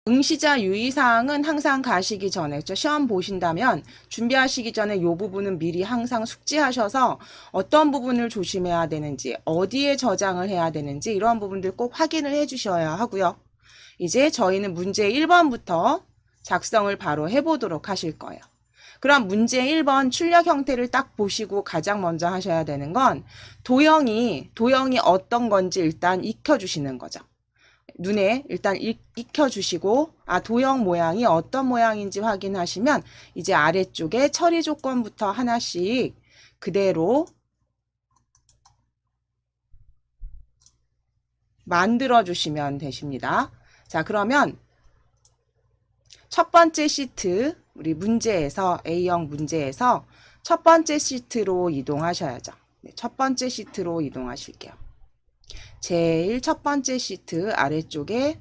응시자 유의사항은 항상 가시기 전에, 시험 보신다면 준비하시기 전에 이 부분은 미리 항상 숙지하셔서 어떤 부분을 조심해야 되는지, 어디에 저장을 해야 되는지 이런 부분들 꼭 확인을 해 주셔야 하고요. 이제 저희는 문제 1번부터 작성을 바로 해보도록 하실 거예요. 그럼 문제 1번 출력 형태를 딱 보시고 가장 먼저 하셔야 되는 건 도형이 어떤 건지 일단 익혀주시는 거죠. 눈에 일단 익혀주시고 도형 모양이 어떤 모양인지 확인하시면 이제 아래쪽에 처리 조건부터 하나씩 그대로 만들어 주시면 되십니다. 자, 그러면 첫 번째 시트, 우리 문제에서 A형 문제에서 첫 번째 시트로 이동하셔야죠. 네, 첫 번째 시트로 이동하실게요. 제일 첫 번째 시트 아래쪽에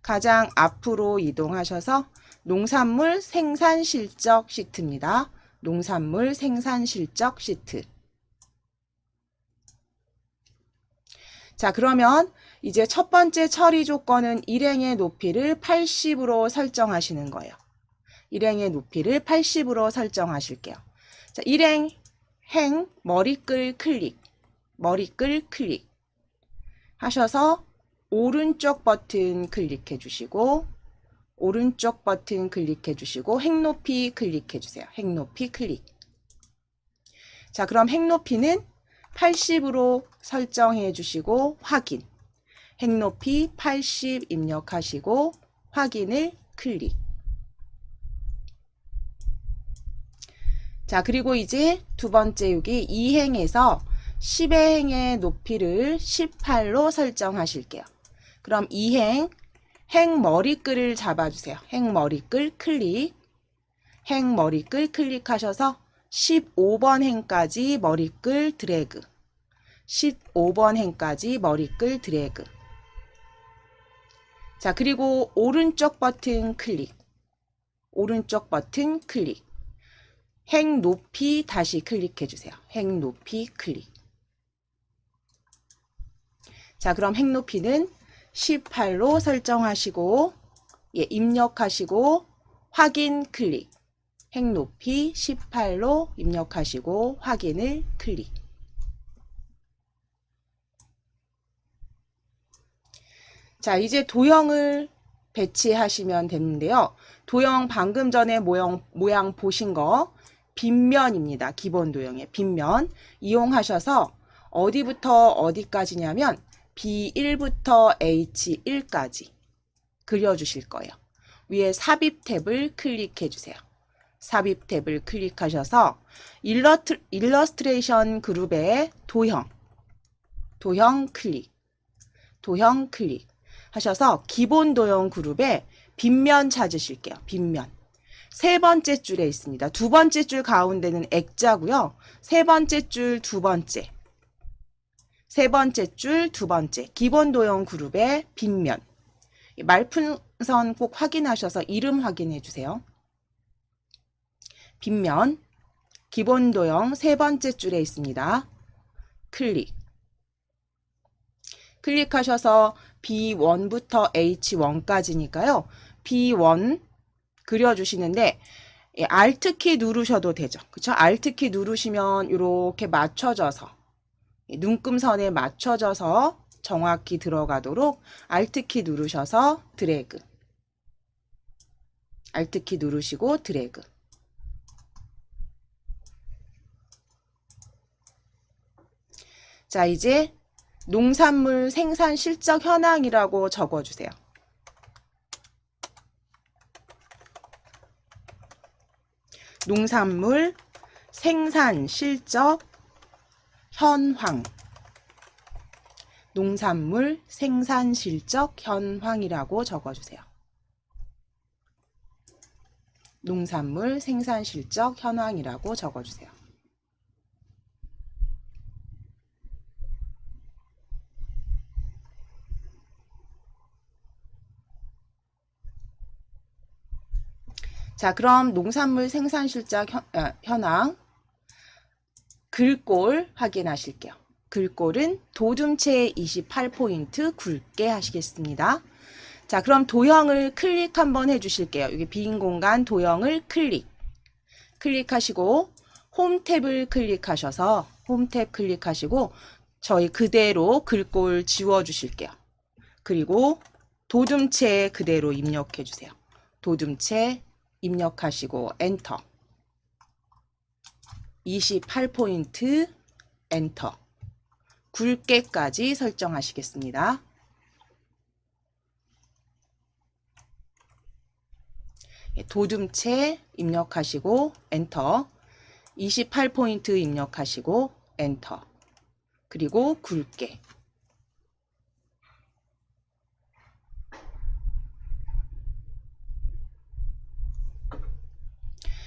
가장 앞으로 이동하셔서 농산물 생산 실적 시트입니다. 농산물 생산 실적 시트. 자, 그러면 이제 첫 번째 처리 조건은 일행의 높이를 80으로 설정하시는 거예요. 일행의 높이를 80으로 설정하실게요. 자, 일행, 행, 머리끌 클릭, 머리끌 클릭 하셔서 오른쪽 버튼 클릭해 주시고 오른쪽 버튼 클릭해 주시고 행 높이 클릭해 주세요. 행 높이 클릭. 자, 그럼 행 높이는 80으로 설정해 주시고 확인. 행 높이 80 입력하시고 확인을 클릭. 자, 그리고 이제 두 번째 여기 2행에서 10의 행의 높이를 18로 설정하실게요. 그럼 2행, 행 머리끌을 잡아주세요. 행 머리끌 클릭. 행 머리끌 클릭하셔서 15번 행까지 머리끌 드래그. 15번 행까지 머리끌 드래그. 자, 그리고 오른쪽 버튼 클릭. 오른쪽 버튼 클릭. 행 높이 다시 클릭해 주세요. 행 높이 클릭. 자, 그럼 행 높이는 18로 설정하시고 입력하시고 확인 클릭. 행 높이 18로 입력하시고 확인을 클릭. 자, 이제 도형을 배치하시면 되는데요. 도형 방금 전에 모양 보신 거 빗면입니다. 기본 도형의 빗면 이용하셔서 어디부터 어디까지냐면 B1부터 H1까지 그려주실 거예요. 위에 삽입 탭을 클릭해 주세요. 삽입 탭을 클릭하셔서 일러스트레이션 그룹의 도형 클릭, 도형 클릭 하셔서 기본 도형 그룹에 빗면 찾으실게요. 빗면. 세 번째 줄에 있습니다. 두 번째 줄 가운데는 액자고요. 세 번째 줄 두 번째. 세 번째 줄 두 번째. 기본 도형 그룹의 빗면. 말풍선 꼭 확인하셔서 이름 확인해 주세요. 빗면. 기본 도형 세 번째 줄에 있습니다. 클릭. 클릭하셔서 B1부터 H1까지니까요. B1 그려주시는데 Alt키 누르셔도 되죠. 그쵸? Alt키 누르시면 이렇게 맞춰져서 눈금선에 맞춰져서 정확히 들어가도록 Alt키 누르셔서 드래그. Alt키 누르시고 드래그. 자, 이제 농산물 생산 실적 현황이라고 적어주세요. 농산물 생산 실적 현황. 농산물 생산 실적 현황이라고 적어주세요. 농산물 생산 실적 현황이라고 적어주세요. 자, 그럼 농산물 생산 실적 현황 글꼴 확인하실게요. 글꼴은 도둠체 28포인트 굵게 하시겠습니다. 자, 그럼 도형을 클릭 한번 해주실게요. 여기 빈 공간 도형을 클릭하시고 홈 탭을 클릭하셔서 홈 탭 클릭하시고 저희 그대로 글꼴 지워주실게요. 그리고 도둠체 그대로 입력해주세요. 도둠체 입력하시고 엔터. 28포인트 엔터. 굵게까지 설정하시겠습니다. 도둠체 입력하시고 엔터. 28포인트 입력하시고 엔터. 그리고 굵게.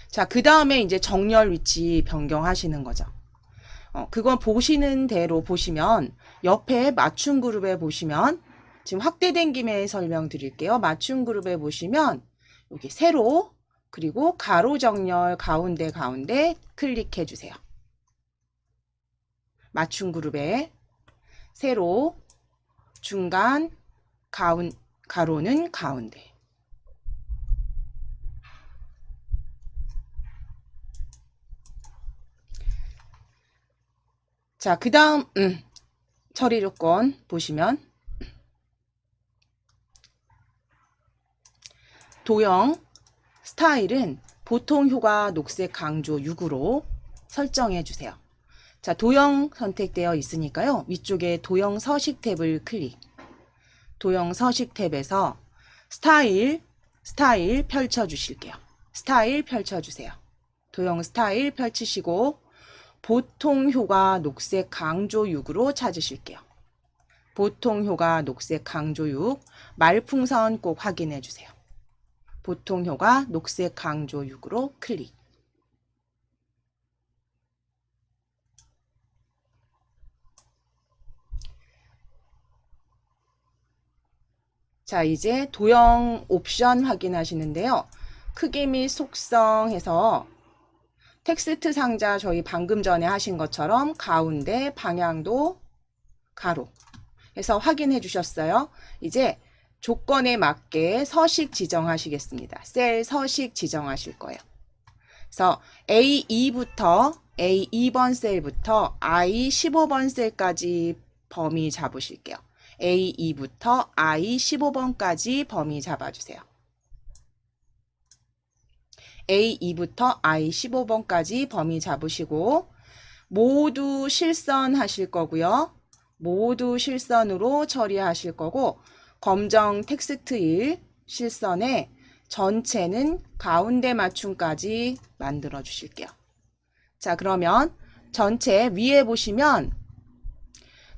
자, 그 다음에 이제 정렬 위치 변경하시는 거죠. 그건 보시는 대로 보시면 옆에 맞춤 그룹에 보시면 지금 확대된 김에 설명드릴게요. 맞춤 그룹에 보시면 여기 세로 그리고 가로 정렬 가운데 클릭해 주세요. 맞춤 그룹에 세로 중간 가로는 가운데. 자, 그 다음 처리 조건 보시면 도형 스타일은 보통 효과 녹색 강조 6으로 설정해 주세요. 자, 도형 선택되어 있으니까요. 위쪽에 도형 서식 탭을 클릭. 도형 서식 탭에서 스타일 펼쳐 주실게요. 스타일 펼쳐 주세요. 도형 스타일 펼치시고 보통 효과 녹색 강조 6으로 찾으실게요. 보통 효과 녹색 강조 6 말풍선 꼭 확인해 주세요. 보통 효과 녹색 강조 6으로 클릭. 자, 이제 도형 옵션 확인하시는데요. 크기 및 속성 해서 텍스트 상자 저희 방금 전에 하신 것처럼 가운데 방향도 가로 해서 확인해 주셨어요. 이제 조건에 맞게 서식 지정하시겠습니다. 셀 서식 지정하실 거예요. 그래서 A2번 셀부터 I15번 셀까지 범위 잡으실게요. A2부터 I15번까지 범위 잡아주세요. A2부터 I15번까지 범위 잡으시고 모두 실선 하실 거고요. 모두 실선으로 처리하실 거고 검정 텍스트 1 실선에 전체는 가운데 맞춤까지 만들어 주실게요. 자, 그러면 전체 위에 보시면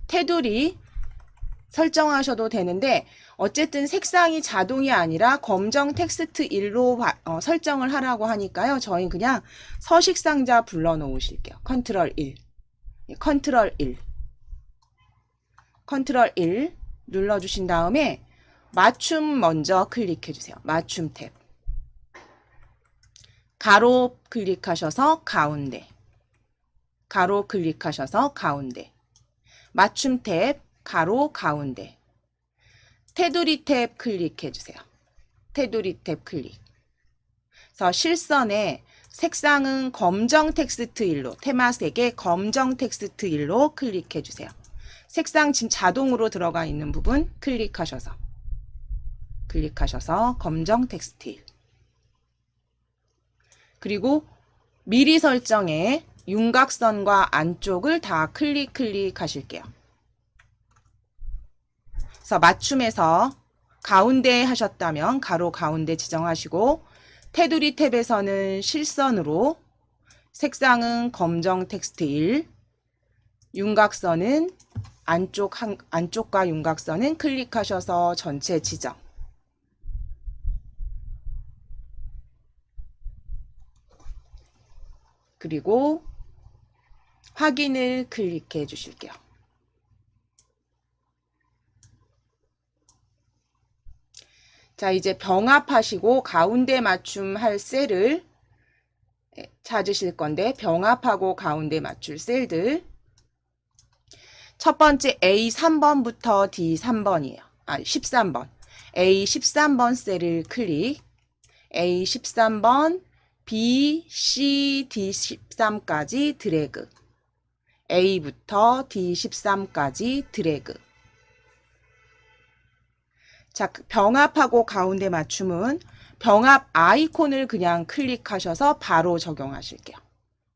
테두리 설정하셔도 되는데 어쨌든 색상이 자동이 아니라 검정 텍스트 1로 설정을 하라고 하니까요. 저희 그냥 서식 상자 불러 놓으실게요. 컨트롤 1. 컨트롤 1. 컨트롤 1 눌러 주신 다음에 맞춤 먼저 클릭해 주세요. 맞춤 탭. 가로 클릭하셔서 가운데. 가로 클릭하셔서 가운데. 맞춤 탭 가로 가운데. 테두리 탭 클릭해 주세요. 테두리 탭 클릭. 그래서 실선에 색상은 검정 텍스트 1로 테마색의 검정 텍스트 1로 클릭해 주세요. 색상 지금 자동으로 들어가 있는 부분 클릭하셔서 검정 텍스트 1. 그리고 미리 설정에 윤곽선과 안쪽을 다 클릭하실게요. 그래서 맞춤에서 가운데 하셨다면 가로 가운데 지정하시고 테두리 탭에서는 실선으로 색상은 검정 텍스트 1, 윤곽선은 안쪽과 윤곽선은 클릭하셔서 전체 지정. 그리고 확인을 클릭해 주실게요. 자, 이제 병합하시고 가운데 맞춤할 셀을 찾으실 건데 병합하고 가운데 맞출 셀들 첫 번째 A3번부터 D3번이에요. 13번. A13번 셀을 클릭, A13번, B, C, D13까지 드래그, A부터 D13까지 드래그. 자, 병합하고 가운데 맞춤은 병합 아이콘을 그냥 클릭하셔서 바로 적용하실게요.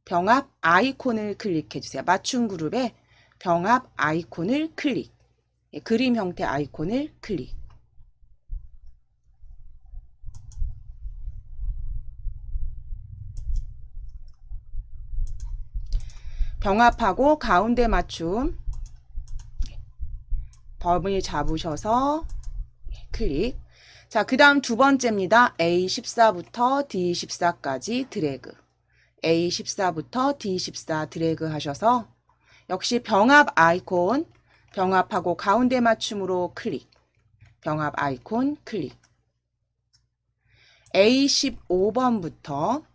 병합 아이콘을 클릭해 주세요. 맞춤 그룹에 병합 아이콘을 클릭. 그림 형태 아이콘을 클릭. 병합하고 가운데 맞춤 범위 잡으셔서 클릭. 자, 그 다음 두 번째입니다. A14부터 D14까지 드래그. A14부터 D14 드래그 하셔서 역시 병합 아이콘, 병합하고 가운데 맞춤으로 클릭. 병합 아이콘 클릭. A15번부터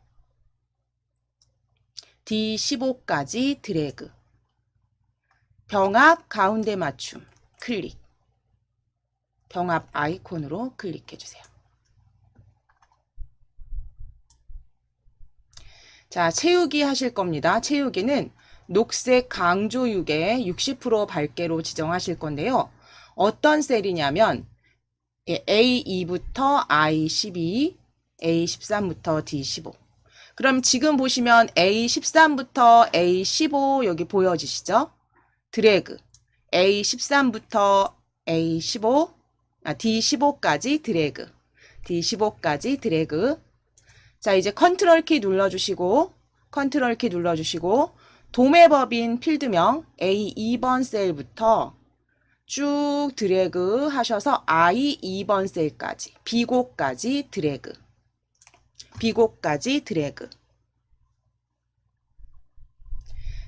D15까지 드래그. 병합 가운데 맞춤 클릭. 병합 아이콘으로 클릭해 주세요. 자, 채우기 하실 겁니다. 채우기는 녹색 강조육에 60% 밝게로 지정하실 건데요. 어떤 셀이냐면 A2부터 I12, A13부터 D15. 그럼 지금 보시면 A13부터 A15 여기 보여지시죠? 드래그. A13부터 A15, D15까지 드래그. D15까지 드래그. 자, 이제 컨트롤 키 눌러주시고, 컨트롤 키 눌러주시고, 도매법인 필드명 A2번 셀부터 쭉 드래그 하셔서 I2번 셀까지, B곡까지 드래그. B곡까지 드래그.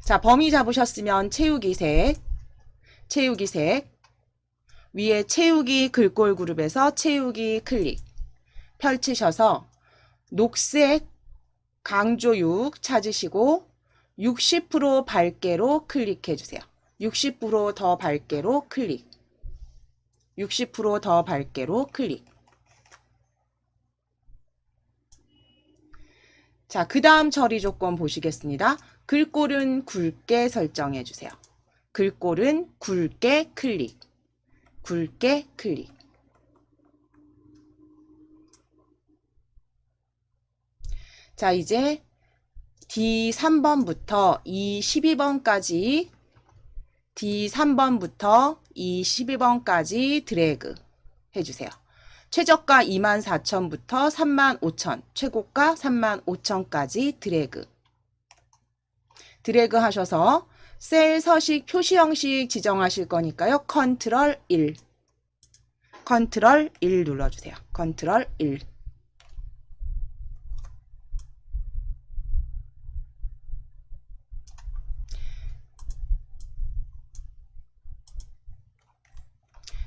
자, 범위 잡으셨으면 채우기 색, 채우기 색, 위에 채우기 글꼴 그룹에서 채우기 클릭 펼치셔서 녹색 강조육 찾으시고 60% 밝게로 클릭해 주세요. 60% 더 밝게로 클릭. 60%더 밝게로 클릭. 자, 그 다음 처리 조건 보시겠습니다. 글꼴은 굵게 설정해 주세요. 글꼴은 굵게 클릭. 굵게 클릭. 자, 이제 D3번부터 E12번까지 D3번부터 E12번까지 드래그 해주세요. 최저가 24,000부터 35,000, 최고가 35,000까지 드래그. 드래그 하셔서 셀 서식 표시 형식 지정하실 거니까요. 컨트롤 1. 컨트롤 1 눌러주세요. 컨트롤 1.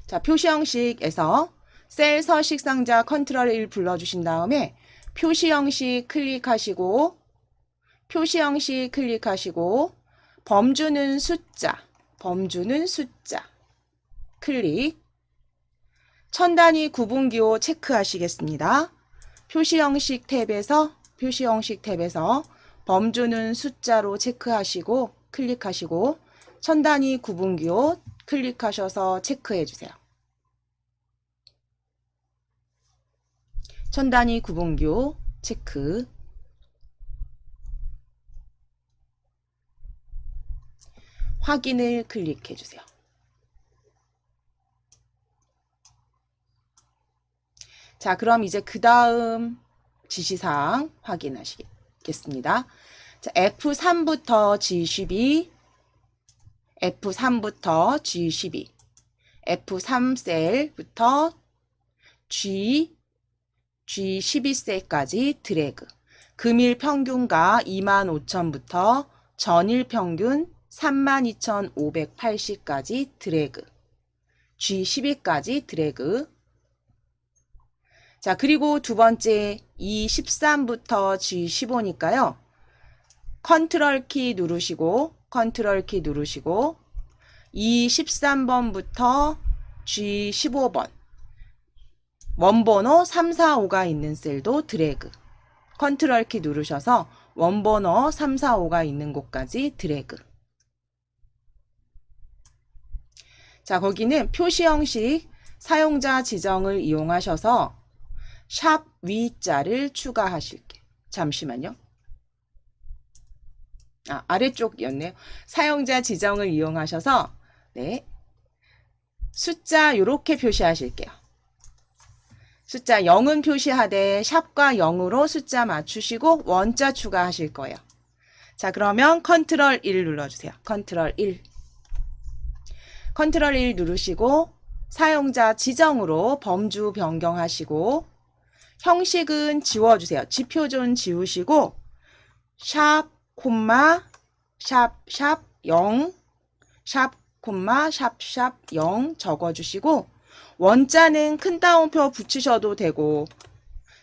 자, 표시 형식에서 셀 서식 상자 컨트롤 1 불러주신 다음에 표시 형식 클릭하시고 표시 형식 클릭하시고 범주는 숫자, 범주는 숫자 클릭. 천 단위 구분기호 체크하시겠습니다. 표시 형식 탭에서 범주는 숫자로 체크하시고 클릭하시고 천 단위 구분기호 클릭하셔서 체크해 주세요. 천 단위 구분기호 체크. 확인을 클릭해 주세요. 자, 그럼 이제 그 다음 지시사항 확인하시겠습니다. 자, F3부터 G12, F3부터 G12, F3셀부터 G12셀까지 드래그. 금일 평균가 25,000부터 전일 평균 32,580까지 드래그. G12까지 드래그. 자, 그리고 두 번째 E13부터 G15니까요. 컨트롤 키 누르시고 E13번부터 G15번 원번호 3, 4, 5가 있는 셀도 드래그. 컨트롤 키 누르셔서 원번호 3, 4, 5가 있는 곳까지 드래그. 자, 거기는 표시 형식 사용자 지정을 이용하셔서 샵 위자를 추가하실게요. 잠시만요. 아래쪽이었네요. 사용자 지정을 이용하셔서 네, 숫자 이렇게 표시하실게요. 숫자 0은 표시하되 샵과 0으로 숫자 맞추시고 원자 추가하실 거예요. 자, 그러면 컨트롤 1 눌러주세요. 컨트롤 1. 컨트롤 1 누르시고 사용자 지정으로 범주 변경하시고 형식은 지워주세요. 지표존 지우시고 샵, 콤마, 샵, 0, 샵, 콤마, 샵, 0 적어주시고 원자는 큰 따옴표 붙이셔도 되고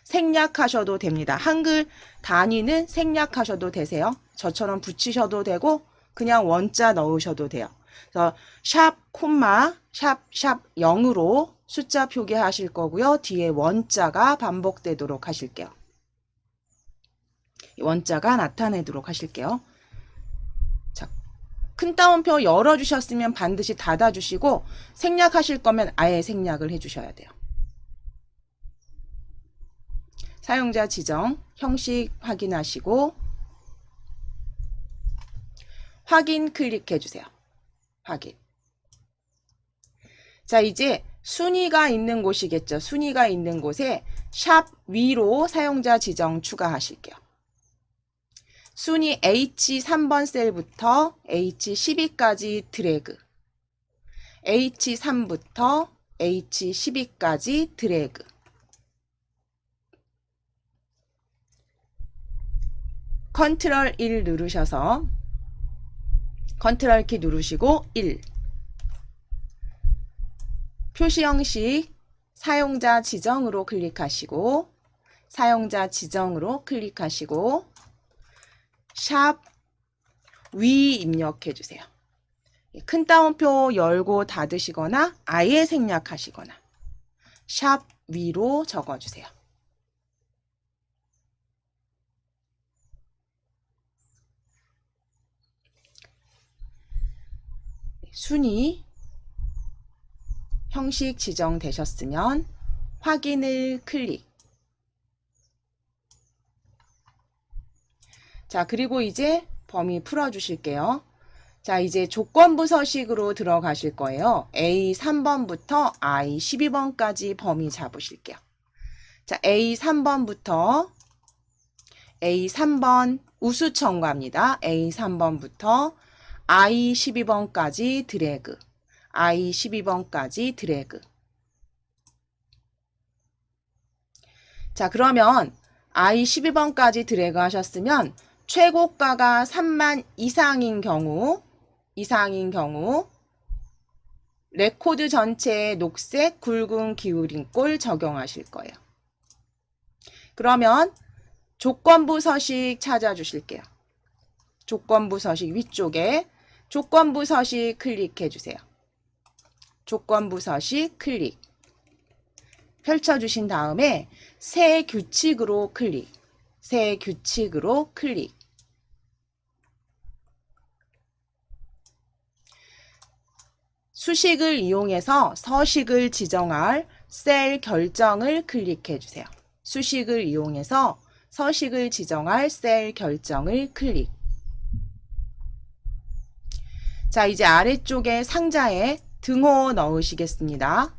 생략하셔도 됩니다. 한글 단위는 생략하셔도 되세요. 저처럼 붙이셔도 되고 그냥 원자 넣으셔도 돼요. 그래서 샵, 콤마, 샵 0으로 숫자 표기하실 거고요. 뒤에 원자가 반복되도록 하실게요. 원자가 나타내도록 하실게요. 자, 큰 따옴표 열어주셨으면 반드시 닫아주시고 생략하실 거면 아예 생략을 해주셔야 돼요. 사용자 지정, 형식 확인하시고 확인 클릭해주세요. 확인. 자, 이제 순위가 있는 곳이겠죠. 순위가 있는 곳에 샵 위로 사용자 지정 추가하실게요. 순위 H3번 셀부터 H12까지 드래그. H3부터 H12까지 드래그. 컨트롤 1 누르셔서 컨트롤 키 누르시고 1. 표시 형식 사용자 지정으로 클릭하시고 사용자 지정으로 클릭하시고 샵 위 입력해 주세요. 큰 따옴표 열고 닫으시거나 아예 생략하시거나 샵 위로 적어주세요. 순위 형식 지정되셨으면 확인을 클릭. 자, 그리고 이제 범위 풀어주실게요. 자, 이제 조건부 서식으로 들어가실 거예요. A3번부터 I12번까지 범위 잡으실게요. 자, A3번부터 A3번 우수 첨가입니다. A3번부터 I12번까지 드래그. I12번까지 드래그. 자, 그러면 I12번까지 드래그 하셨으면 최고가가 3만 이상인 경우 레코드 전체에 녹색 굵은 기울인 꼴 적용하실 거예요. 그러면 조건부 서식 찾아주실게요. 조건부 서식 위쪽에 조건부 서식 클릭해 주세요. 조건부 서식 클릭. 펼쳐주신 다음에 새 규칙으로 클릭. 새 규칙으로 클릭. 수식을 이용해서 서식을 지정할 셀 결정을 클릭해 주세요. 수식을 이용해서 서식을 지정할 셀 결정을 클릭. 자, 이제 아래쪽에 상자에 등호 넣으시겠습니다.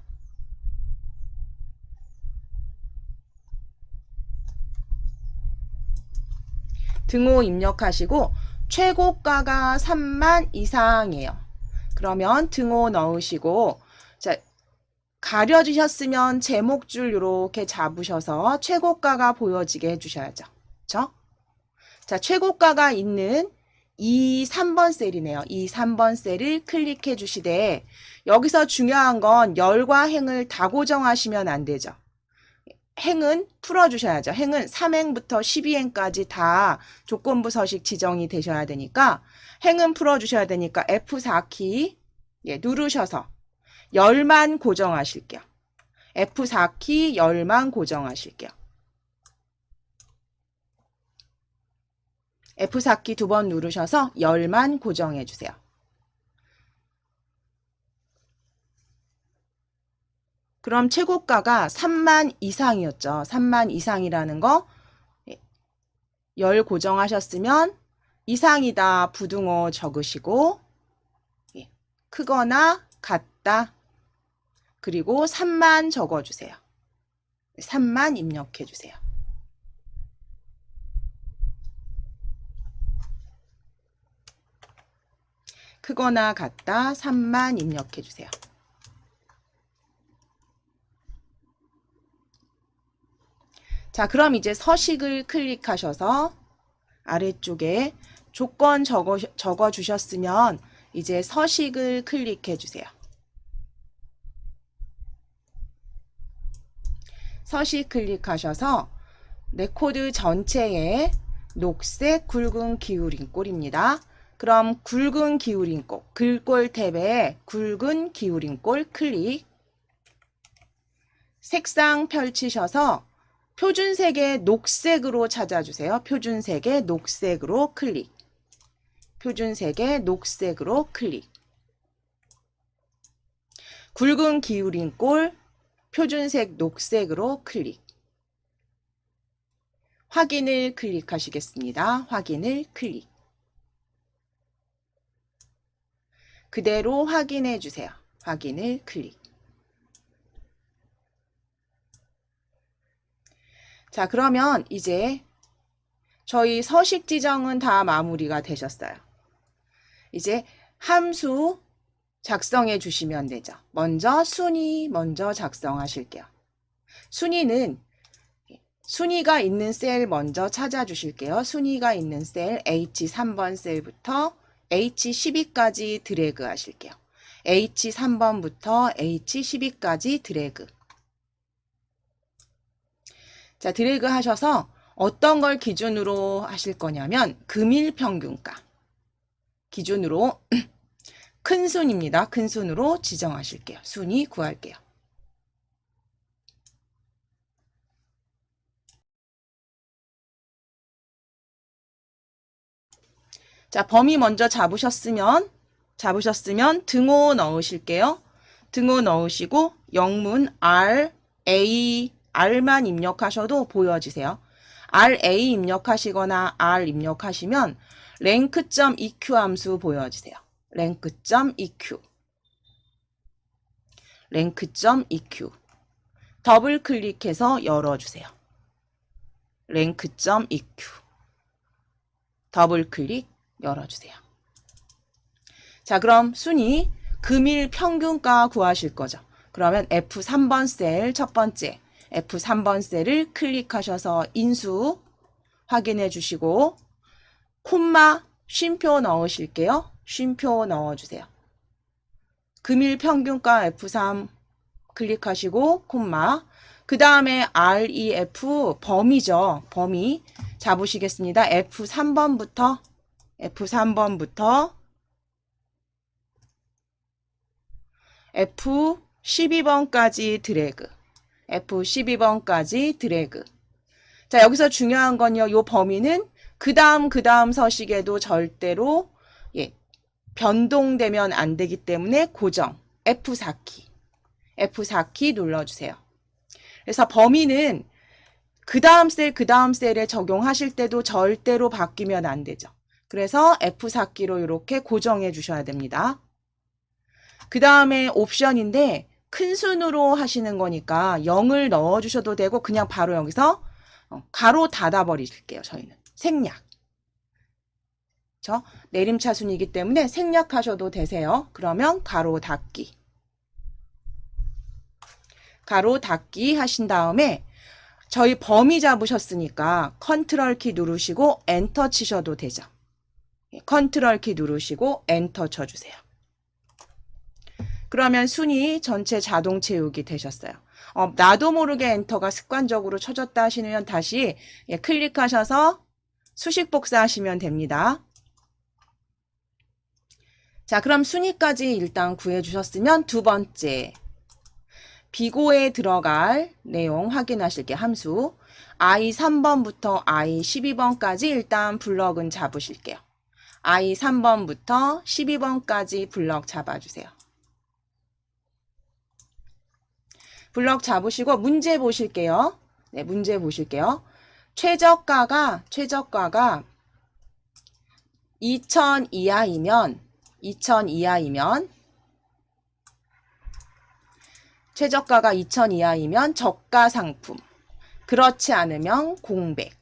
등호 입력하시고 최고가가 3만 이상이에요. 그러면 등호 넣으시고 자, 가려주셨으면 제목줄 이렇게 잡으셔서 최고가가 보여지게 해주셔야죠. 그렇죠? 자, 최고가가 있는 이 3번 셀이네요. 이 3번 셀을 클릭해 주시되 여기서 중요한 건 열과 행을 다 고정하시면 안 되죠. 행은 풀어주셔야죠. 행은 3행부터 12행까지 다 조건부 서식 지정이 되셔야 되니까 행은 풀어주셔야 되니까 F4키 누르셔서 열만 고정하실게요. F4키 열만 고정하실게요. F4키 두 번 누르셔서 열만 고정해 주세요. 그럼 최고가가 3만 이상이었죠. 3만 이상이라는 거 열 고정하셨으면 이상이다 부등호 적으시고 크거나 같다 그리고 3만 적어주세요. 3만 입력해주세요. 크거나 같다 3만 입력해주세요. 자, 그럼 이제 서식을 클릭하셔서 아래쪽에 조건 적어주셨으면 이제 서식을 클릭해 주세요. 서식 클릭하셔서 레코드 전체에 녹색 굵은 기울인 꼴입니다. 그럼 굵은 기울인 꼴, 글꼴 탭에 굵은 기울인 꼴 클릭. 색상 펼치셔서 표준색의 녹색으로 찾아주세요. 표준색의 녹색으로 클릭. 표준색의 녹색으로 클릭. 굵은 기울인 꼴, 표준색 녹색으로 클릭. 확인을 클릭하시겠습니다. 확인을 클릭. 그대로 확인해 주세요. 확인을 클릭. 자, 그러면 이제 저희 서식 지정은 다 마무리가 되셨어요. 이제 함수 작성해 주시면 되죠. 먼저 순위 먼저 작성하실게요. 순위는 순위가 있는 셀 먼저 찾아주실게요. 순위가 있는 셀 H3번 셀부터 H12까지 드래그 하실게요. H3번부터 H12까지 드래그. 자, 드래그 하셔서 어떤 걸 기준으로 하실 거냐면 금일 평균가 기준으로 큰 순입니다. 큰 순으로 지정하실게요. 순위 구할게요. 자, 범위 먼저 잡으셨으면 등호 넣으실게요. 등호 넣으시고 영문 R, A, R만 입력하셔도 보여지세요. RA 입력하시거나 R 입력하시면 rank.eq 함수 보여지세요. rank.eq rank.eq 더블 클릭해서 열어주세요. rank.eq 더블 클릭 열어주세요. 자, 그럼 순위 금일 평균가 구하실 거죠. 그러면 F3번 셀 첫 번째 F3번 셀을 클릭하셔서 인수 확인해 주시고 콤마 쉼표 넣으실게요. 쉼표 넣어주세요. 금일 평균가 F3 클릭하시고 콤마 그 다음에 REF 범위죠. 범위 잡으시겠습니다. F3번부터 F12번까지 드래그. F12번까지 드래그. 자, 여기서 중요한 건요. 요 범위는 그 다음 서식에도 절대로 변동되면 안 되기 때문에 고정. F4키 눌러주세요. 그래서 범위는 그 다음 셀에 적용하실 때도 절대로 바뀌면 안 되죠. 그래서 F4키로 이렇게 고정해 주셔야 됩니다. 그 다음에 옵션인데 큰 순으로 하시는 거니까 0을 넣어 주셔도 되고 그냥 바로 여기서 가로 닫아 버리실게요. 저희는 생략. 내림차순이기 때문에 생략하셔도 되세요. 그러면 가로 닫기. 가로 닫기 하신 다음에 저희 범위 잡으셨으니까 컨트롤 키 누르시고 엔터 치셔도 되죠. 컨트롤 키 누르시고 엔터 쳐주세요. 그러면 순위 전체 자동 채우기 되셨어요. 나도 모르게 엔터가 습관적으로 쳐졌다 하시면 다시 클릭하셔서 수식 복사하시면 됩니다. 자, 그럼 순위까지 일단 구해주셨으면 두 번째 비고에 들어갈 내용 확인하실게요. 함수. I 3번부터 I 12번까지 일단 블럭은 잡으실게요. I 3번부터 12번까지 블럭 잡아주세요. 블럭 잡으시고 문제 보실게요. 네, 문제 보실게요. 최저가가 2000 이하이면 최저가가 2000 이하이면 저가 상품. 그렇지 않으면 공백.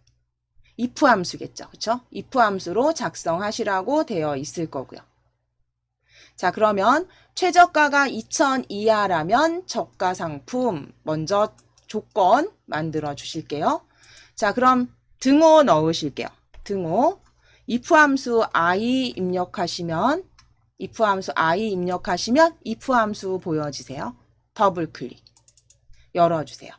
if 함수겠죠. 그렇죠? if 함수로 작성하시라고 되어 있을 거고요. 자, 그러면 최저가가 2000 이하라면 저가 상품 먼저 조건 만들어 주실게요. 자, 그럼 등호 넣으실게요. 등호. if 함수 i 입력하시면 if 함수 보여지세요. 더블 클릭. 열어주세요.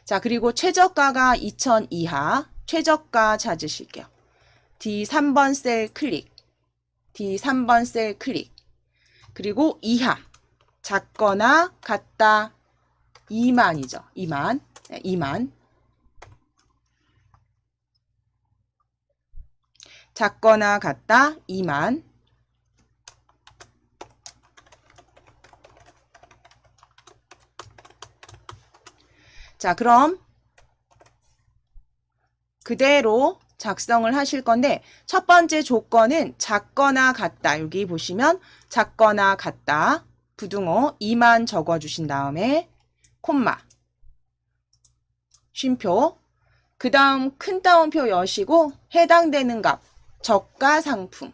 자, 그리고 최저가가 2000 이하, 최저가 찾으실게요. D3번 셀 클릭. D3번 셀 클릭. 그리고 이하. 작거나 같다 2만이죠. 2만. 네, 2만. 작거나 같다 2만. 자, 그럼 그대로 작성을 하실 건데 첫 번째 조건은 작거나 같다. 여기 보시면 작거나 같다. 부등호 2만 적어주신 다음에 콤마 쉼표 그 다음 큰 따옴표 여시고 해당되는 값 저가 상품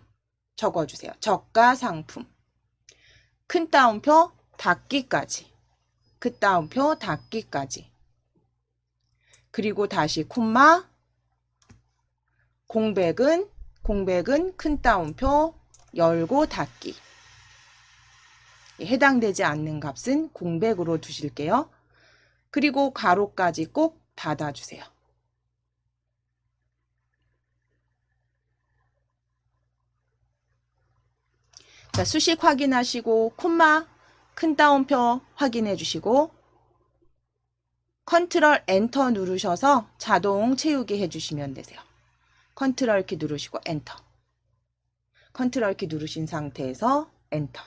적어주세요. 저가 상품 큰 따옴표 닫기까지 그 따옴표 닫기까지 그리고 다시 콤마 공백은 큰 따옴표 열고 닫기 해당되지 않는 값은 공백으로 두실게요. 그리고 가로까지 꼭 닫아주세요. 자, 수식 확인하시고 콤마 큰 따옴표 확인해 주시고 컨트롤 엔터 누르셔서 자동 채우기 해주시면 되세요. 컨트롤 키 누르시고 엔터. 컨트롤 키 누르신 상태에서 엔터.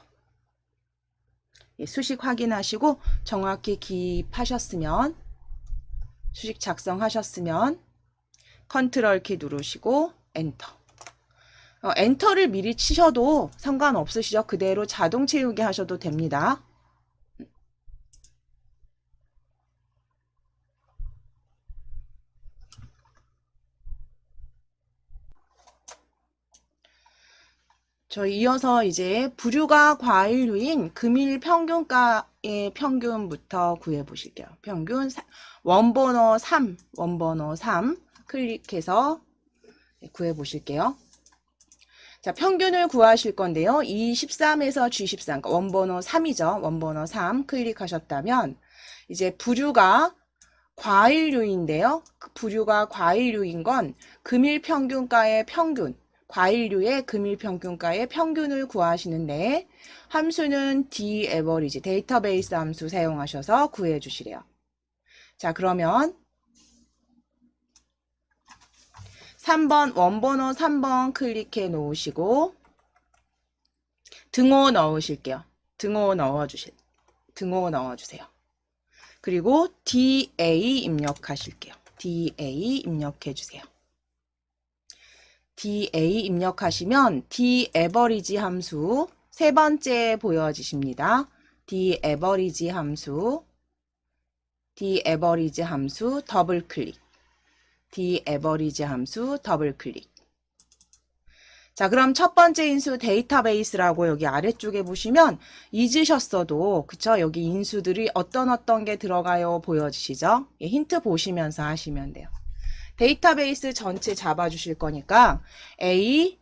예, 수식 확인하시고 정확히 기입하셨으면 수식 작성하셨으면 컨트롤 키 누르시고 엔터. 엔터를 미리 치셔도 상관없으시죠? 그대로 자동 채우기 하셔도 됩니다. 이어서 이제 부류가 과일류인 금일 평균가의 평균부터 구해 보실게요. 평균 원번호 3 클릭해서 구해 보실게요. 자, 평균을 구하실 건데요. E13에서 G13, 그러니까 원번호 3이죠. 원번호 3 클릭하셨다면 이제 부류가 과일류인데요. 그 부류가 과일류인 건 금일 평균가의 평균 과일류의 금일 평균가의 평균을 구하시는데 함수는 daverage 데이터베이스 함수 사용하셔서 구해 주시래요. 자, 그러면 3번 원번호 3번 클릭해 놓으시고 등호 넣으실게요. 등호 넣어주세요. 그리고 DA 입력하실게요. DA 입력해 주세요. DA 입력하시면 daverage 함수 세 번째 보여지십니다. daverage 함수 더블 클릭. daverage 함수 더블 클릭. 자, 그럼 첫 번째 인수 데이터베이스라고 여기 아래쪽에 보시면 잊으셨어도 그쵸? 여기 인수들이 어떤 게 들어가요 보여지시죠? 예, 힌트 보시면서 하시면 돼요. 데이터베이스 전체 잡아주실 거니까 A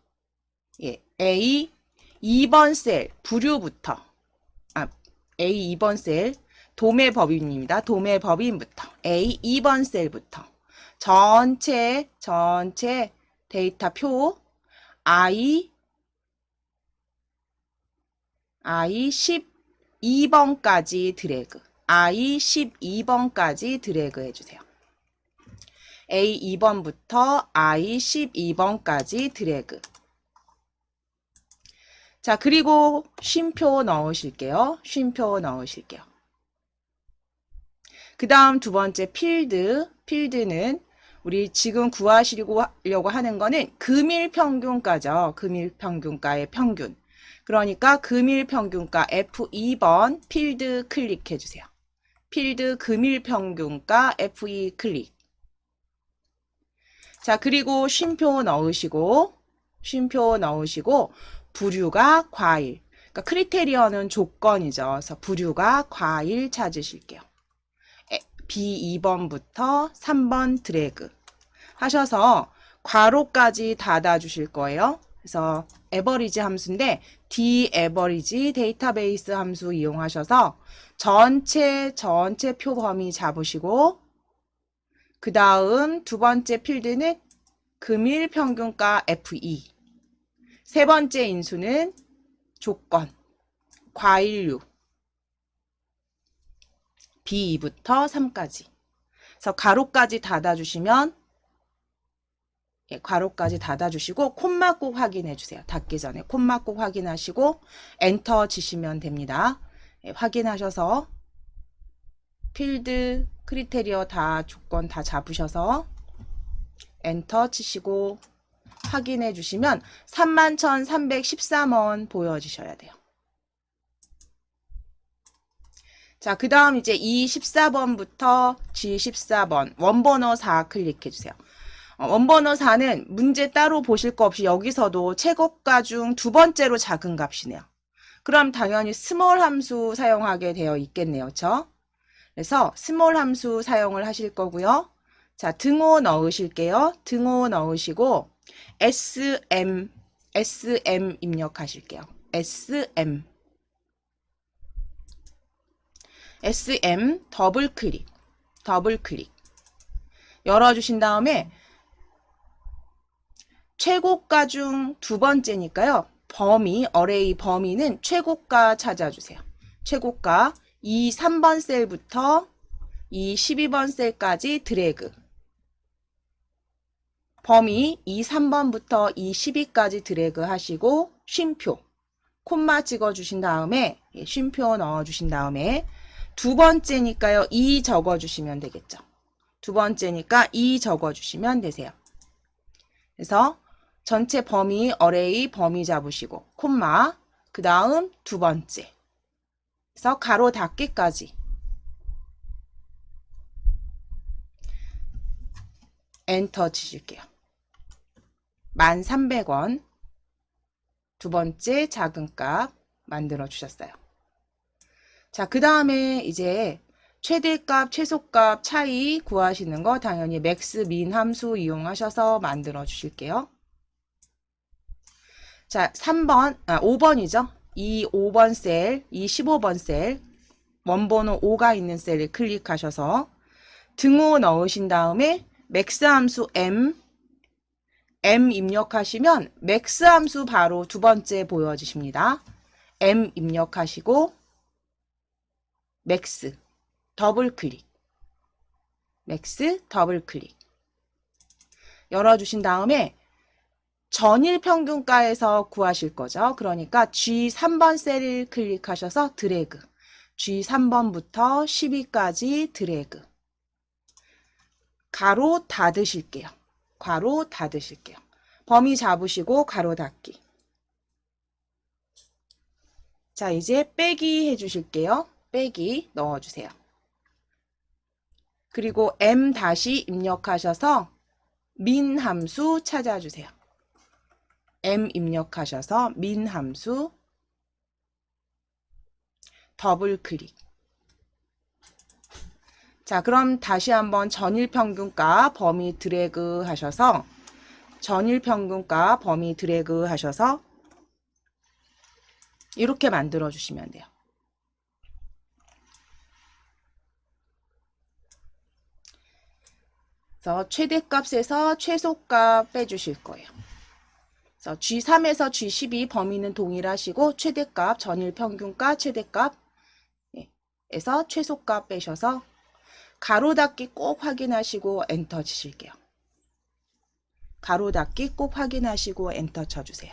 2번 셀 부류부터 A 2번 셀 도매법인입니다. 도매법인부터 A 2번 셀부터 전체 데이터표 I I 12번까지 드래그. I 12번까지 드래그 해주세요. A 2번부터 I 12번까지 드래그. 자, 그리고 쉼표 넣으실게요. 쉼표 넣으실게요. 그 다음 두 번째 필드. 필드는 우리 지금 구하시려고 하는 거는 금일평균가죠. 금일평균가의 평균. 그러니까 금일평균가 F2번 필드 클릭해주세요. 필드 금일평균가 F2 클릭. 자, 그리고 쉼표 넣으시고 부류가 과일. 그러니까 크리테리어는 조건이죠. 그래서 부류가 과일 찾으실게요. B2번부터 3번 드래그 하셔서 괄호까지 닫아 주실 거예요. 그래서 에버리지 함수인데 dAverage 데이터베이스 함수 이용하셔서 전체 표 범위 잡으시고 그 다음 두 번째 필드는 금일 평균가 F2 세 번째 인수는 조건 과일류 B2부터 3까지 그래서 괄호까지 닫아주시면 괄호까지 닫아주시고 콤마 꼭 확인해 주세요. 닫기 전에 콤마 꼭 확인하시고 엔터 치시면 됩니다. 확인하셔서 필드 크리테리어 다 조건 다 잡으셔서 엔터 치시고 확인해 주시면 31,313원 보여주셔야 돼요. 자, 그 다음 이제 E14번부터 G14번 원번호 4 클릭해 주세요. 원번호 4는 문제 따로 보실 거 없이 여기서도 최고가 중 두 번째로 작은 값이네요. 그럼 당연히 스몰 함수 사용하게 되어 있겠네요. 그렇죠? 그래서 스몰 함수 사용을 하실 거고요. 자, 등호 넣으실게요. 등호 넣으시고 SM 입력하실게요. SM 더블 클릭 열어주신 다음에 최고가 중 두 번째니까요. 어레이 범위는 최고가 찾아주세요. 최고가 이 3번 셀부터 이 12번 셀까지 드래그. 범위 이 3번부터 이 12까지 드래그 하시고 쉼표 콤마 찍어주신 다음에 쉼표 넣어주신 다음에 두 번째니까요. 2 적어주시면 되겠죠. 두 번째니까 2 적어주시면 되세요. 그래서 전체 범위 어레이 범위 잡으시고 콤마 그 다음 두 번째 그래서 가로 닫기까지 엔터 치실게요. 1,300원 두 번째 작은 값 만들어 주셨어요. 자, 그 다음에 이제 최대값, 최소값 차이 구하시는 거 당연히 맥스, 민 함수 이용하셔서 만들어 주실게요. 자, 5번이죠. 이 5번 셀, 이 15번 셀, 원번호 5가 있는 셀을 클릭하셔서 등호 넣으신 다음에 맥스 함수 M 입력하시면 맥스 함수 바로 두 번째 보여지십니다. M 입력하시고 맥스 더블 클릭 열어주신 다음에 전일 평균가에서 구하실 거죠. 그러니까 G3번 셀을 클릭하셔서 드래그 G3번부터 12까지 드래그 가로 닫으실게요. 범위 잡으시고 가로 닫기. 자, 이제 빼기 해주실게요. 빼기 넣어주세요. 그리고 M 다시 입력하셔서 민 함수 찾아주세요. M 입력하셔서 민 함수 더블 클릭. 자, 그럼 다시 한번 전일평균가 범위 드래그 하셔서 이렇게 만들어 주시면 돼요. 그래서 최대값에서 최소값 빼주실 거예요. 그래서 G3에서 G12 범위는 동일하시고 최대값, 전일 평균가, 최대값 에서 최소값 빼셔서 가로 닫기 꼭 확인하시고 엔터 치실게요. 가로 닫기 꼭 확인하시고 엔터 쳐주세요.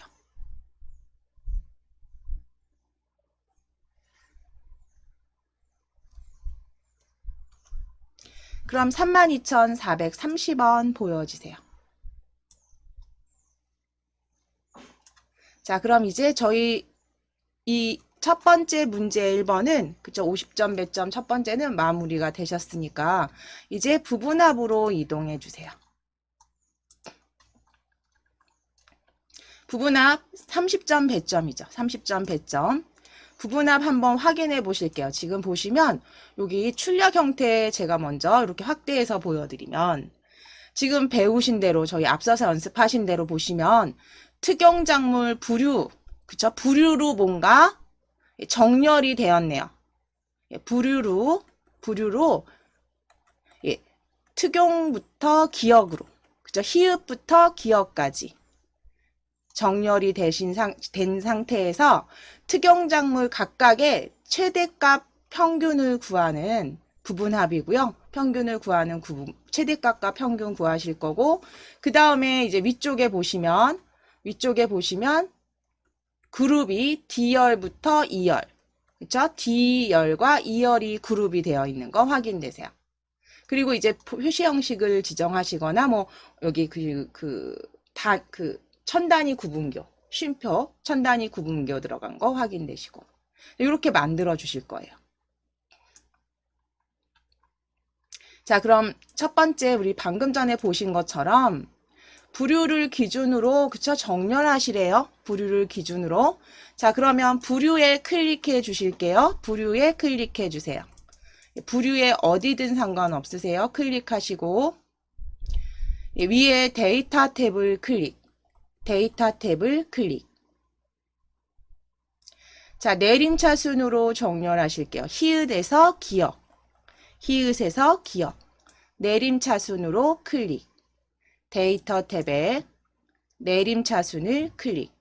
그럼 32,430원 보여지세요. 자, 그럼 이제 저희 이 첫 번째 문제 1번은 그쵸 50점 배점 첫 번째는 마무리가 되셨으니까 이제 부분합으로 이동해 주세요. 부분합 30점 배점이죠. 30점 배점. 부분합 한번 확인해 보실게요. 지금 보시면 여기 출력 형태 제가 먼저 이렇게 확대해서 보여드리면 지금 배우신 대로 저희 앞서서 연습하신 대로 보시면 특용작물 부류 그쵸? 부류로 뭔가 정렬이 되었네요. 부류로 예, 특용부터 기역으로 그쵸? 히읗부터 기역까지 정렬이 된 상태에서 특용작물 각각의 최대값 평균을 구하는 부분합이고요. 평균을 구하는 최대값과 평균 구하실 거고 그 다음에 이제 위쪽에 보시면 그룹이 D열부터 E열 그쵸? D열과 E열이 그룹이 되어 있는 거 확인되세요. 그리고 이제 표시 형식을 지정하시거나 뭐 여기 천단위 구분교 쉼표 천단위 구분교 들어간 거 확인되시고 이렇게 만들어 주실 거예요. 자, 그럼 첫 번째 우리 방금 전에 보신 것처럼 부류를 기준으로 그쵸 정렬하시래요. 부류를 기준으로. 자, 그러면 부류에 클릭해 주실게요. 부류에 클릭해 주세요. 부류에 어디든 상관없으세요. 클릭하시고 위에 데이터 탭을 클릭. 자, 내림차 순으로 정렬하실게요. 히읗에서 기역. 내림차 순으로 클릭. 데이터 탭에 내림차순을 클릭.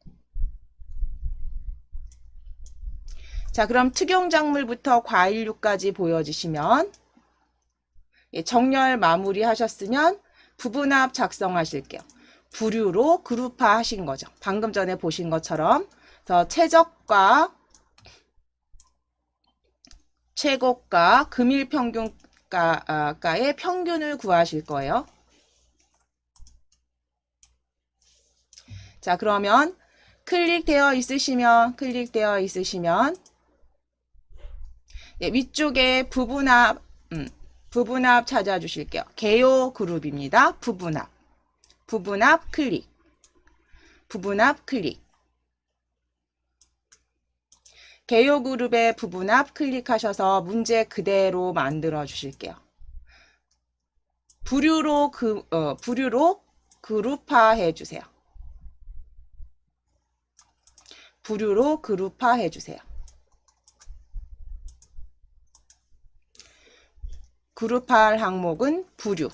자, 그럼 특용작물부터 과일류까지 보여주시면 정렬 마무리 하셨으면 부분합 작성하실게요. 부류로 그룹화 하신 거죠. 방금 전에 보신 것처럼. 그래서 최저가, 최고가, 금일평균가의 평균을 구하실 거예요. 자, 그러면 클릭되어 있으시면 위쪽에 부분합 찾아주실게요. 개요 그룹입니다. 부분합 클릭. 개요 그룹의 부분합 클릭하셔서 문제 그대로 만들어 주실게요. 부류로 그룹화해 주세요. 그룹할 항목은 부류.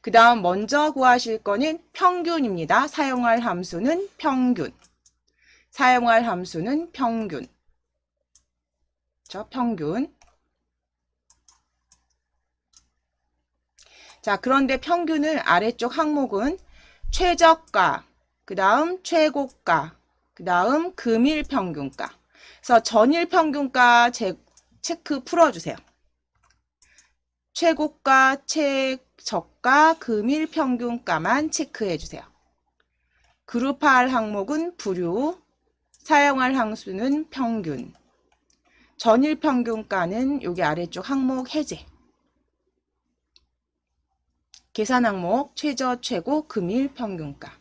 그 다음 먼저 구하실 거는 평균입니다. 사용할 함수는 평균. 자, 그런데 평균을 아래쪽 항목은 최저가, 그 다음 최고가, 그 다음 금일평균가. 그래서 전일평균가 체크 풀어주세요. 최고가, 최저가, 금일평균가만 체크해주세요. 그룹할 항목은 부류, 사용할 함수는 평균, 전일평균가는 여기 아래쪽 항목 해제. 계산 항목 최저, 최고, 금일평균가.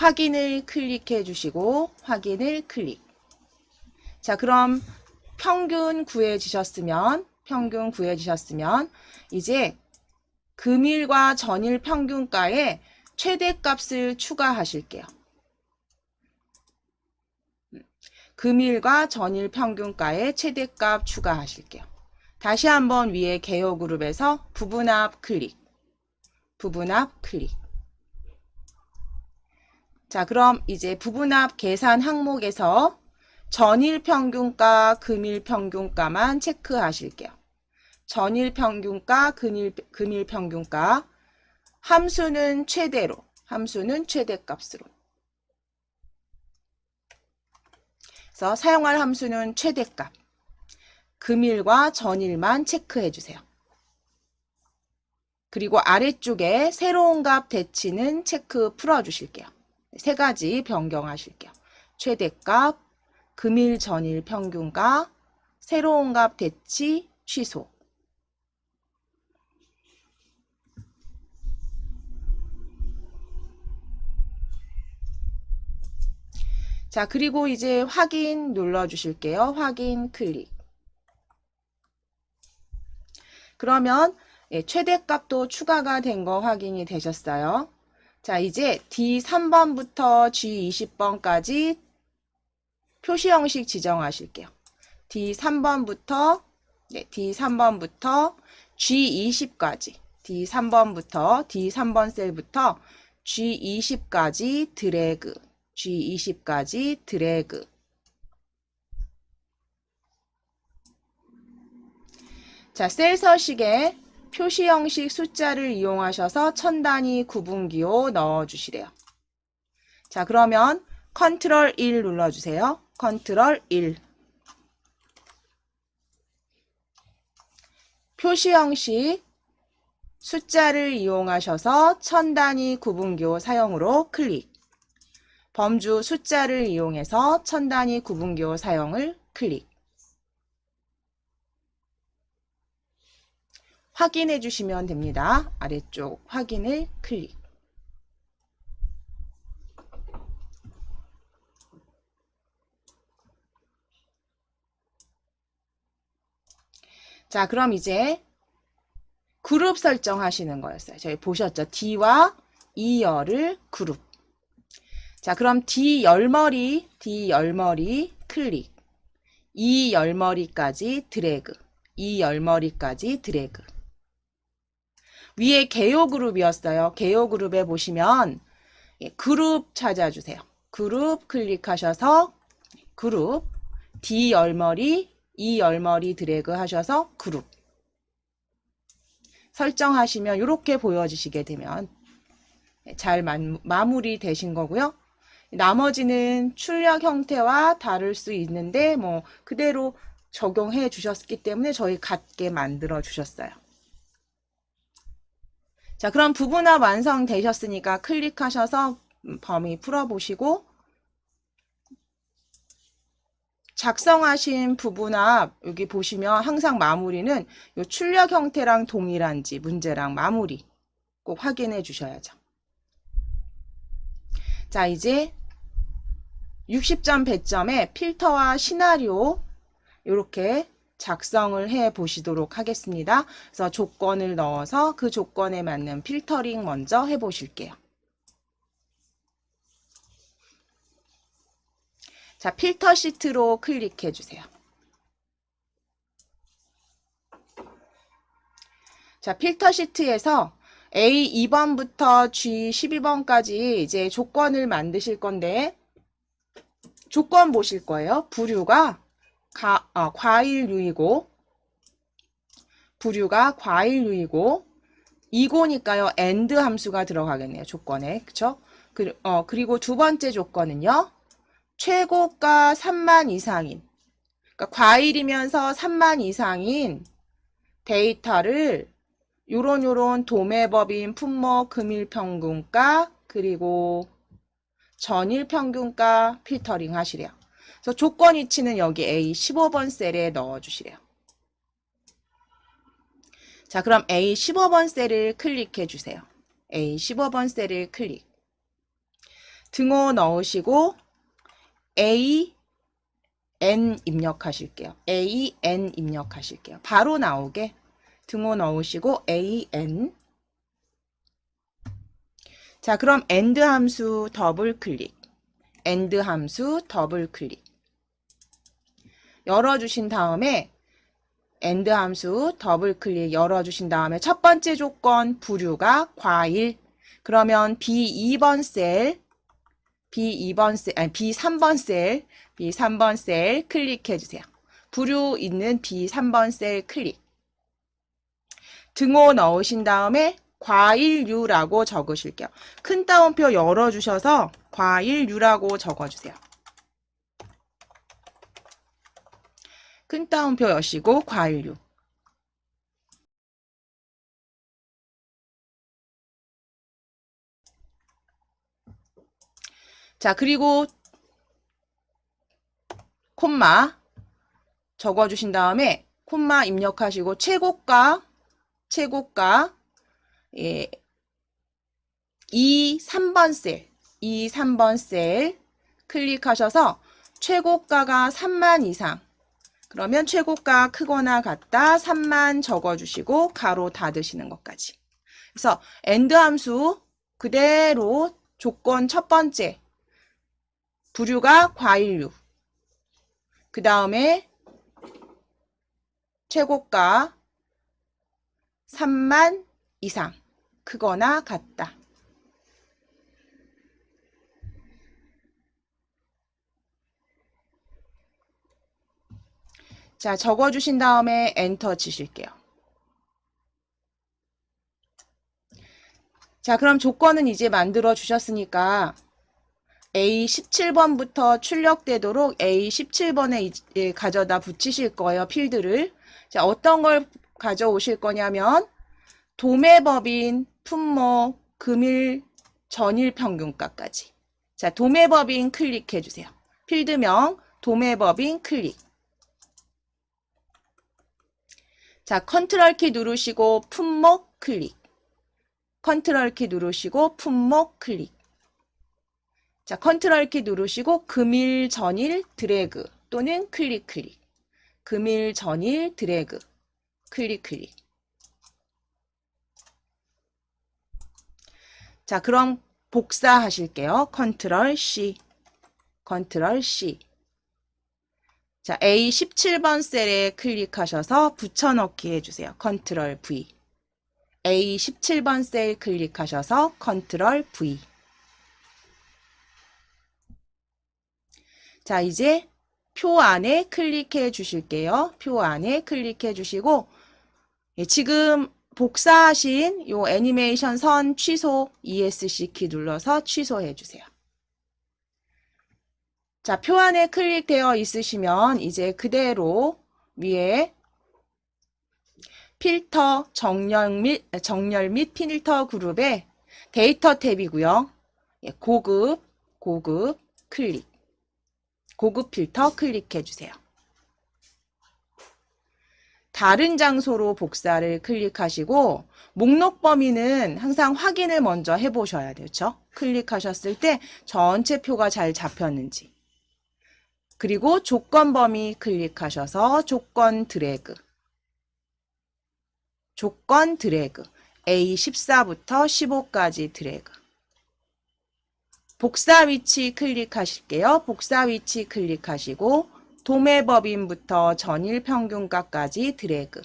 확인을 클릭해 주시고 확인을 클릭. 자, 그럼 평균 구해지셨으면 이제 금일과 전일 평균가에 최대값을 추가하실게요. 금일과 전일 평균가에 최대값 추가하실게요. 다시 한번 위에 개요 그룹에서 부분합 클릭, 부분합 클릭. 자, 그럼 이제 부분합 계산 항목에서 전일 평균가, 금일 평균가만 체크하실게요. 전일 평균가, 금일 평균가. 함수는 최대로, 함수는 최대값으로. 그래서 사용할 함수는 최대값. 금일과 전일만 체크해 주세요. 그리고 아래쪽에 새로운 값 대치는 체크 풀어 주실게요. 세 가지 변경하실게요. 최대값, 금일, 전일 평균가, 새로운 값 대치, 취소. 자, 그리고 이제 확인 눌러 주실게요. 확인 클릭. 그러면 최대값도 추가가 된 거 확인이 되셨어요. 자, 이제 D3번부터 G20번까지 표시 형식 지정하실게요. D3번부터 G20까지 D3번 셀부터 G20까지 드래그, G20까지 드래그. 자, 셀 서식에 표시 형식 숫자를 이용하셔서 천 단위 구분기호 넣어주시래요. 자, 그러면 컨트롤 1 눌러주세요. 컨트롤 1. 표시 형식 숫자를 이용하셔서 천 단위 구분기호 사용으로 클릭. 범주 숫자를 이용해서 천 단위 구분기호 사용을 클릭. 확인해 주시면 됩니다. 아래쪽 확인을 클릭. 자, 그럼 이제 그룹 설정하시는 거였어요. 저희 보셨죠? D와 E열을 그룹. 자, 그럼 D 열머리 클릭. E 열머리까지 드래그. E 열머리까지 드래그. 위에 개요 그룹이었어요. 개요 그룹에 보시면 그룹 찾아주세요. 그룹 클릭하셔서 그룹 D 열머리, E 열머리 드래그 하셔서 그룹 설정하시면 이렇게 보여지시게 되면 잘 마무리 되신 거고요. 나머지는 출력 형태와 다를 수 있는데 뭐 그대로 적용해 주셨기 때문에 저희 같게 만들어 주셨어요. 자, 그럼 부분합 완성되셨으니까 클릭하셔서 범위 풀어보시고 작성하신 부분합 여기 보시면 항상 마무리는 요 출력 형태랑 동일한지 문제랑 마무리 꼭 확인해 주셔야죠. 자, 이제 60점 배점에 필터와 시나리오 이렇게 작성을 해 보시도록 하겠습니다. 그래서 조건을 넣어서 그 조건에 맞는 필터링 먼저 해 보실게요. 자, 필터 시트로 클릭해 주세요. 자, 필터 시트에서 A2번부터 G12번까지 이제 조건을 만드실 건데 조건 보실 거예요. 부류가 과일류이고 부류가 과일류이고 이고니까요. AND 함수가 들어가겠네요. 조건에. 그쵸? 그리고 두 번째 조건은요. 최고가 3만 이상인 그러니까 과일이면서 3만 이상인 데이터를 요런 도매법인 품목 금일평균가 그리고 전일평균가 필터링 하시래요. 그래서 조건 위치는 여기 A15번 셀에 넣어주시래요. 자, 그럼 A15번 셀을 클릭해 주세요. A15번 셀을 클릭. 등호 넣으시고 AN 입력하실게요. AN 입력하실게요. 바로 나오게 등호 넣으시고 AN. 자, 그럼 AND 함수 더블 클릭. AND 함수 더블 클릭. 열어주신 다음에 AND 함수 더블 클릭 열어주신 다음에 첫 번째 조건 부류가 과일. 그러면 B2번 셀, B3번 셀 클릭해 주세요. 부류 있는 B3번 셀 클릭. 등호 넣으신 다음에 과일류라고 적으실게요. 큰 따옴표 열어주셔서 과일류라고 적어주세요. 큰 따옴표 여시고 과일류. 자, 그리고 콤마 적어주신 다음에 콤마 입력하시고 최고가 예, 3번 셀 클릭하셔서 최고가가 3만 이상. 그러면 최고가 크거나 같다 3만 적어주시고 가로 닫으시는 것까지. 그래서 AND 함수 그대로 조건 첫 번째 부류가 과일류. 그 다음에 최고가 3만 이상 크거나 같다. 자, 적어주신 다음에 엔터 치실게요. 자, 그럼 조건은 이제 만들어 주셨으니까 A17번부터 출력되도록 A17번에 가져다 붙이실 거예요. 필드를. 자, 어떤 걸 가져오실 거냐면 도매법인, 품목, 금일, 전일 평균가까지. 자, 도매법인 클릭해 주세요. 필드명 도매법인 클릭. 자, 컨트롤 키 누르시고 품목 클릭. 컨트롤 키 누르시고 품목 클릭. 자, 컨트롤 키 누르시고 금일, 전일 드래그 또는 클릭. 금일, 전일 드래그 클릭. 자, 그럼 복사하실게요. 컨트롤 C. 자, A17번 셀에 클릭하셔서 붙여넣기 해주세요. 컨트롤 V. A17번 셀 클릭하셔서 컨트롤 V. 자, 이제 표 안에 클릭해 주실게요. 표 안에 클릭해 주시고, 지금 복사하신 요 애니메이션 선 취소 ESC 키 눌러서 취소해 주세요. 자, 표 안에 클릭되어 있으시면 이제 그대로 위에 필터 정렬 및 필터 그룹에 데이터 탭이고요. 고급 클릭. 고급 필터 클릭해 주세요. 다른 장소로 복사를 클릭하시고 목록 범위는 항상 확인을 먼저 해보셔야 돼요. 그렇죠? 클릭하셨을 때 전체 표가 잘 잡혔는지. 그리고 조건 범위 클릭하셔서 조건 드래그. A14부터 15까지 드래그. 복사 위치 클릭하실게요. 복사 위치 클릭하시고 도매법인부터 전일 평균가까지 드래그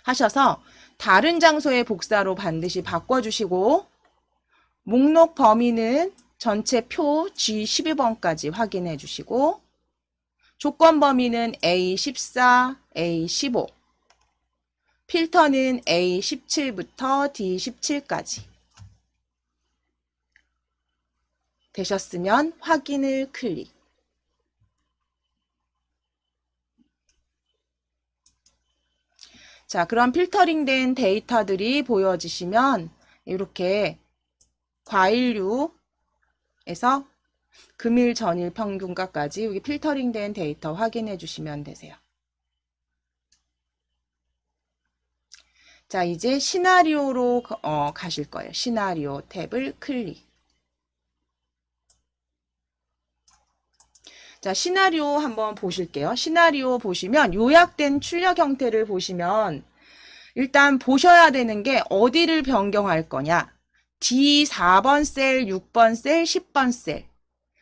하셔서 다른 장소의 복사로 반드시 바꿔주시고 목록 범위는 전체 표 G12번까지 확인해 주시고 조건 범위는 A14, A15 필터는 A17부터 D17까지 되셨으면 확인을 클릭. 자, 그럼 필터링된 데이터들이 보여지시면 이렇게 과일류에서 금일, 전일 평균가까지 여기 필터링된 데이터 확인해 주시면 되세요. 자, 이제 시나리오로 가실 거예요. 시나리오 탭을 클릭. 자, 시나리오 한번 보실게요. 시나리오 보시면 요약된 출력 형태를 보시면 일단 보셔야 되는 게 어디를 변경할 거냐. D4번 셀, 6번 셀, 10번 셀.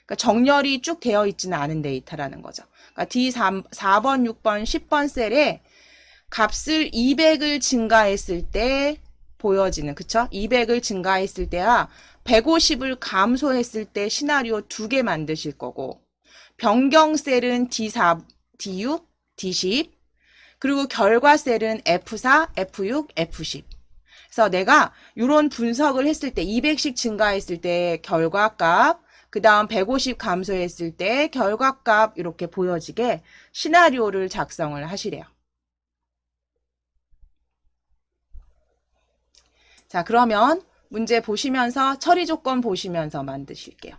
그러니까 정렬이 쭉 되어 있지는 않은 데이터라는 거죠. 그러니까 D4번, 6번, 10번 셀에 값을 200을 증가했을 때 보여지는, 그쵸? 200을 증가했을 때와 150을 감소했을 때 시나리오 2개 만드실 거고, 변경 셀은 D4, D6, D10, 그리고 결과 셀은 F4, F6, F10. 그래서 내가 이런 분석을 했을 때 200씩 증가했을 때 결과값, 그 다음 150 감소했을 때 결과값 이렇게 보여지게 시나리오를 작성을 하시래요. 자, 그러면 문제 보시면서 처리 조건 보시면서 만드실게요.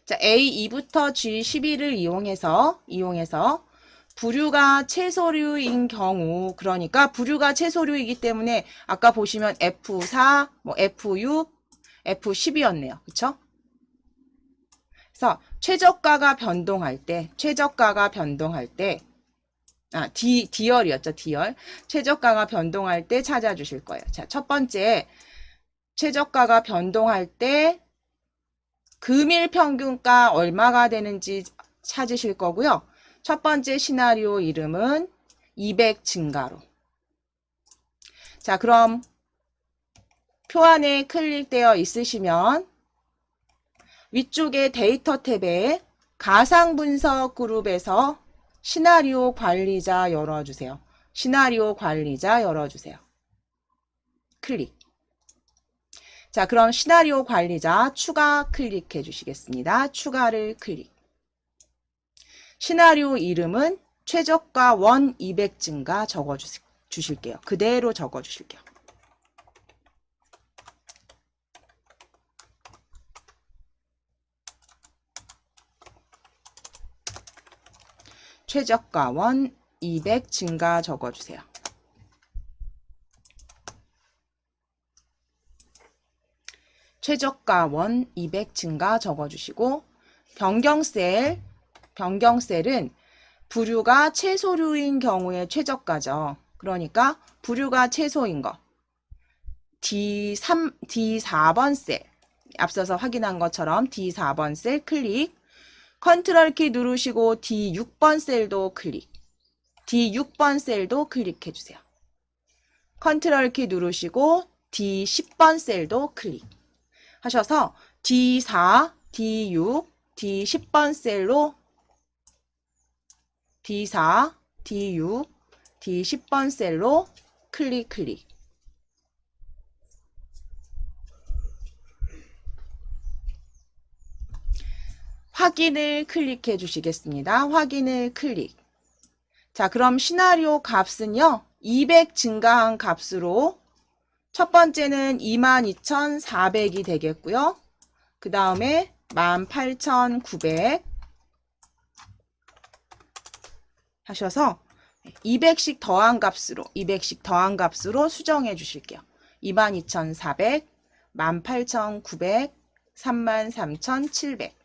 자, A2부터 G11을 이용해서 부류가 채소류인 경우, 그러니까 부류가 채소류이기 때문에 아까 보시면 F4, 뭐 F6, F10이었네요. 그쵸? 그래서 최저가가 변동할 때, D열이었죠, D열. 최저가가 변동할 때 찾아주실 거예요. 자, 첫 번째, 최저가가 변동할 때 금일 평균가 얼마가 되는지 찾으실 거고요. 첫 번째 시나리오 이름은 200 증가로. 자, 그럼 표 안에 클릭되어 있으시면 위쪽에 데이터 탭에 가상 분석 그룹에서 시나리오 관리자 열어주세요. 시나리오 관리자 열어주세요. 클릭. 자, 그럼 시나리오 관리자 추가 클릭해 주시겠습니다. 추가를 클릭. 시나리오 이름은 최저가 원 200 증가 적어 주실게요. 그대로 적어 주실게요. 최저가 원 200 증가 적어 주세요. 최저가 원 200 증가 적어 주시고 변경셀은 부류가 채소류인 경우의 최저가죠. 그러니까 부류가 채소인 거. D4번 셀. 앞서서 확인한 것처럼 D4번 셀 클릭. 컨트롤 키 누르시고 D6번 셀도 클릭. D6번 셀도 클릭해 주세요. 컨트롤 키 누르시고 D10번 셀도 클릭. 하셔서 D4, D6, D10번 셀로 D4, D6, D10번 셀로 클릭. 확인을 클릭해 주시겠습니다. 확인을 클릭. 자, 그럼 시나리오 값은요. 200 증가한 값으로 첫 번째는 22,400이 되겠고요. 그 다음에 18,900 하셔서 200씩 더한 값으로 수정해 주실게요. 22,400, 18,900, 33,700.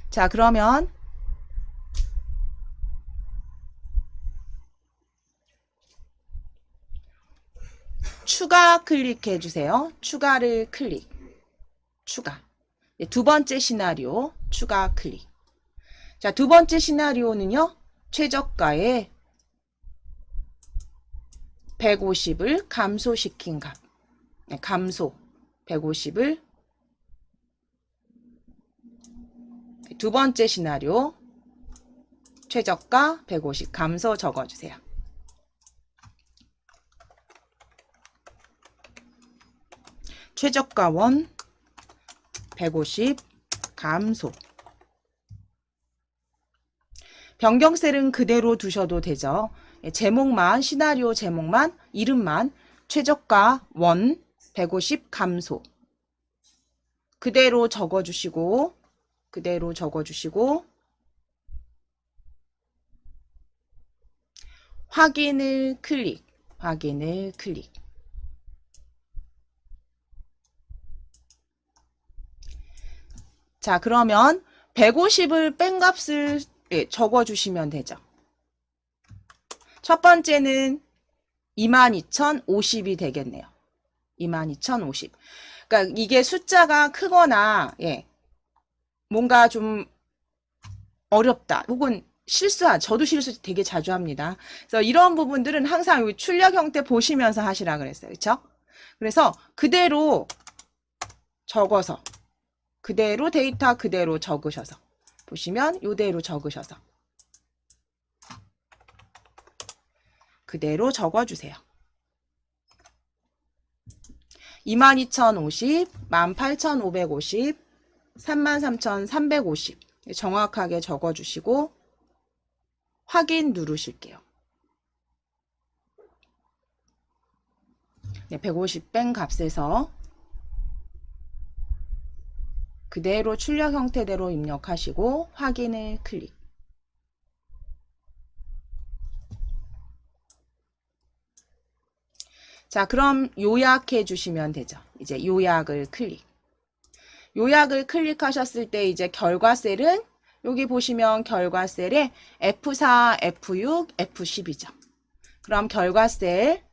자, 그러면 추가 클릭해 주세요. 추가를 클릭. 추가. 두 번째 시나리오 추가 클릭. 자, 두 번째 시나리오는요. 최저가에 150을 감소시킨 값. 감소. 150을 두 번째 시나리오 최저가 150 감소 적어주세요. 최저가 원 150 감소. 변경셀은 그대로 두셔도 되죠. 제목만, 시나리오 제목만, 이름만 최저가 원 150 감소. 그대로 적어주시고 확인을 클릭. 자, 그러면 150을 뺀 값을 적어주시면 되죠. 첫 번째는 22,050이 되겠네요. 22,050. 그러니까 이게 숫자가 크거나 뭔가 좀 어렵다 혹은 저도 실수 되게 자주 합니다. 그래서 이런 부분들은 항상 여기 출력 형태 보시면서 하시라 그랬어요. 그렇죠? 그래서 그대로 적어서 그대로 데이터 그대로 적으셔서 보시면 이대로 적으셔서 그대로 적어주세요. 22,050, 18,550, 33,350 정확하게 적어주시고 확인 누르실게요. 150 뺀 값에서 그대로 출력 형태대로 입력하시고 확인을 클릭. 자, 그럼 요약해 주시면 되죠. 이제 요약을 클릭. 요약을 클릭하셨을 때 이제 결과 셀은 여기 보시면 결과 셀에 F4, F6, F10이죠. 그럼 결과 셀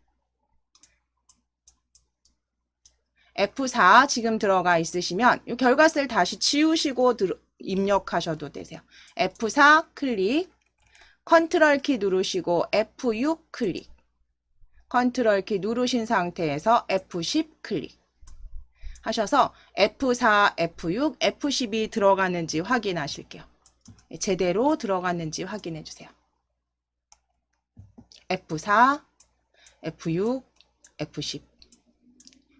F4 지금 들어가 있으시면 이 결과 셀 다시 지우시고 입력하셔도 되세요. F4 클릭, 컨트롤 키 누르시고 F6 클릭, 컨트롤 키 누르신 상태에서 F10 클릭 하셔서 F4, F6, F10이 들어갔는지 확인하실게요. 제대로 들어갔는지 확인해 주세요. F4, F6, F10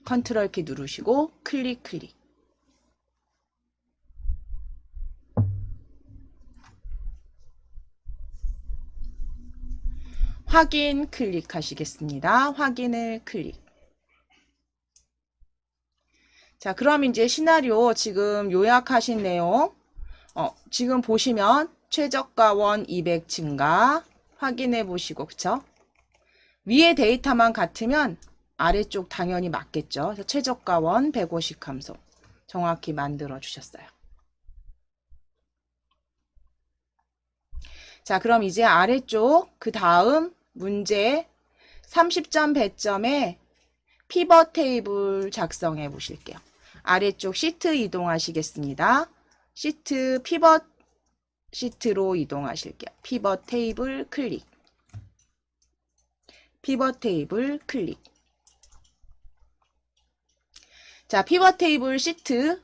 컨트롤 키 누르시고 클릭 클릭. 확인 클릭하시겠습니다. 확인을 클릭. 자, 그럼 이제 시나리오 지금 요약하신 내용 지금 보시면 최저가원 200 증가 확인해 보시고 그쵸? 위에 데이터만 같으면 아래쪽 당연히 맞겠죠. 그래서 최저가원 150 감소 정확히 만들어 주셨어요. 자, 그럼 이제 아래쪽 그 다음 문제 30점 배점에 피벗 테이블 작성해 보실게요. 아래쪽 시트 이동하시겠습니다. 시트 피벗 시트로 이동하실게요. 피벗 테이블 클릭. 피벗 테이블 클릭. 자, 피벗 테이블 시트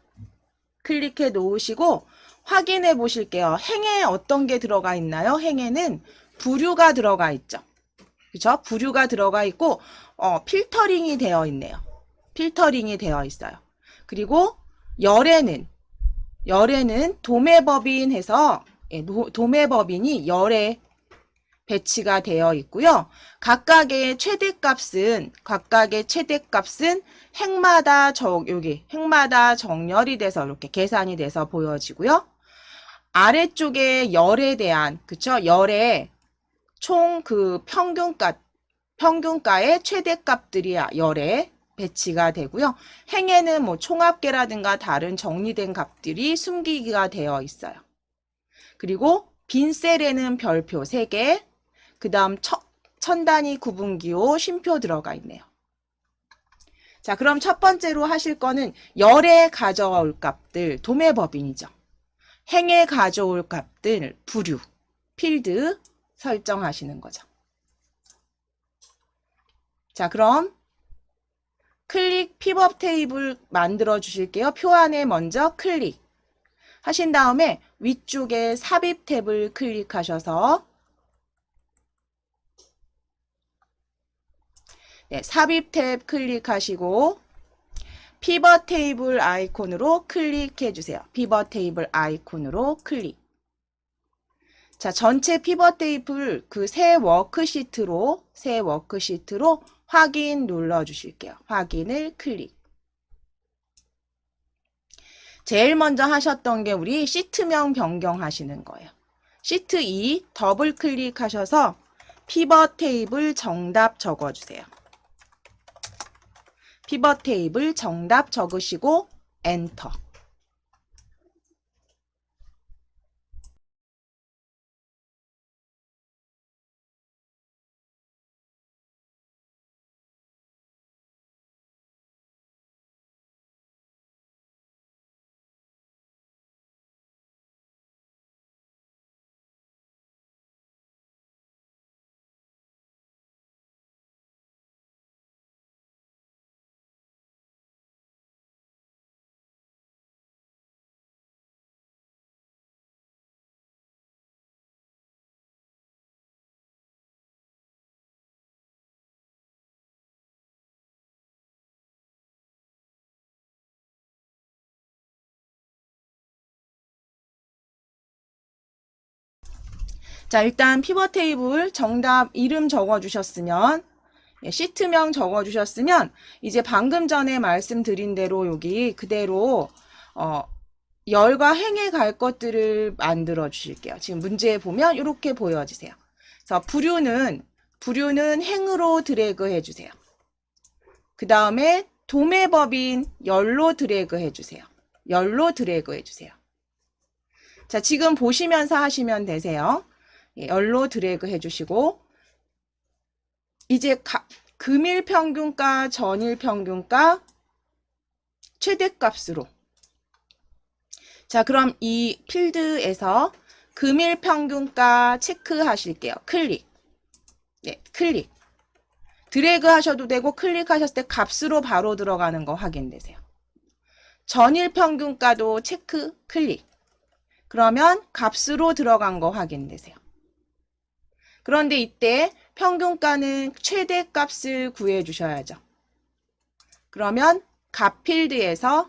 클릭해 놓으시고 확인해 보실게요. 행에 어떤 게 들어가 있나요? 행에는 부류가 들어가 있죠. 그렇죠? 부류가 들어가 있고 필터링이 되어 있네요. 필터링이 되어 있어요. 그리고 열에는 도매법인 해서 도매법인이 열에 배치가 되어 있고요. 각각의 최대값은 행마다 행마다 정렬이 돼서 이렇게 계산이 돼서 보여지고요. 아래쪽에 열에 대한 그쵸? 열의 총 그 평균가의 최대값들이 열에 배치가 되고요. 행에는 뭐 총합계라든가 다른 정리된 값들이 숨기기가 되어 있어요. 그리고 빈 셀에는 별표 3개, 그 다음 천단위 구분기호 쉼표 들어가 있네요. 자, 그럼 첫 번째로 하실 거는 열에 가져올 값들 도매법인이죠. 행에 가져올 값들 부류, 필드 설정하시는 거죠. 자, 그럼 클릭 피벗 테이블 만들어 주실게요. 표 안에 먼저 클릭 하신 다음에 위쪽에 삽입 탭을 클릭하셔서 삽입 탭 클릭하시고 피벗 테이블 아이콘으로 클릭해 주세요. 피벗 테이블 아이콘으로 클릭. 자, 전체 피벗 테이블 그 새 워크시트로 확인 눌러 주실게요. 확인을 클릭. 제일 먼저 하셨던 게 우리 시트명 변경하시는 거예요. 시트 2 더블 클릭하셔서 피벗 테이블 정답 적어주세요. 피벗 테이블 정답 적으시고 엔터. 자, 일단 피벗 테이블 정답 이름 적어주셨으면, 시트명 적어주셨으면, 이제 방금 전에 말씀드린 대로 여기 그대로, 열과 행에 갈 것들을 만들어 주실게요. 지금 문제에 보면 이렇게 보여지세요. 그래서 부류는 행으로 드래그 해주세요. 그 다음에 도매법인 열로 드래그 해주세요. 열로 드래그 해주세요. 자, 지금 보시면서 하시면 되세요. 열로 드래그 해주시고, 이제 금일 평균가, 전일 평균가, 최대값으로. 자, 그럼 이 필드에서 금일 평균가 체크하실게요. 클릭. 네, 클릭. 드래그 하셔도 되고 클릭하셨을 때 값으로 바로 들어가는 거 확인되세요. 전일 평균가도 체크, 클릭. 그러면 값으로 들어간 거 확인되세요. 그런데 이때 평균가는 최대값을 구해 주셔야죠. 그러면 값 필드에서,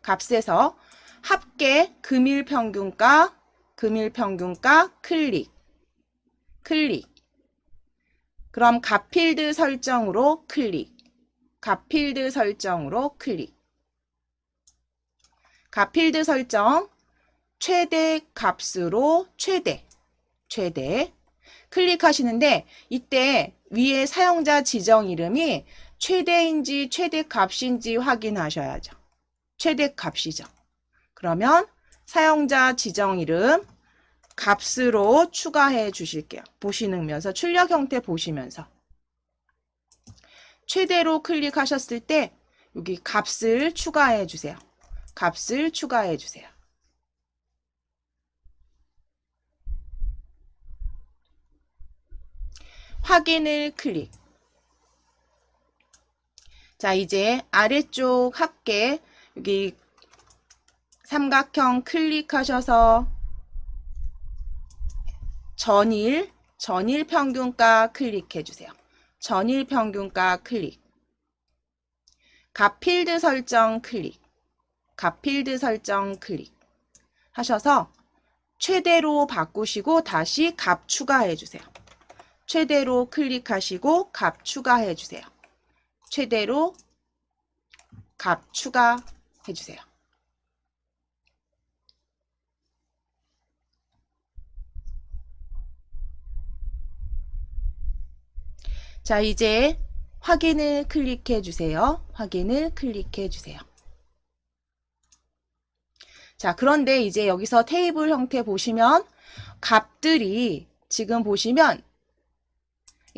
값에서 합계 금일 평균가 클릭. 그럼 값 필드 설정으로 클릭. 값 필드 설정으로 클릭. 값 필드 설정 최대 값으로 최대 클릭하시는데, 이때 위에 사용자 지정 이름이 최대인지 최대값인지 확인하셔야죠. 최대값이죠. 그러면 사용자 지정 이름 값으로 추가해 주실게요. 보시면서 출력 형태 보시면서 최대로 클릭하셨을 때 여기 값을 추가해 주세요. 값을 추가해 주세요. 확인을 클릭. 자, 이제 아래쪽 합계 여기 삼각형 클릭하셔서 전일 평균가 클릭해 주세요. 전일 평균가 클릭. 값 필드 설정 클릭. 값 필드 설정 클릭 하셔서 최대로 바꾸시고 다시 값 추가해 주세요. 최대로 클릭하시고 값 추가해 주세요. 최대로 값 추가해 주세요. 자, 이제 확인을 클릭해 주세요. 확인을 클릭해 주세요. 자, 그런데 이제 여기서 테이블 형태 보시면 값들이 지금 보시면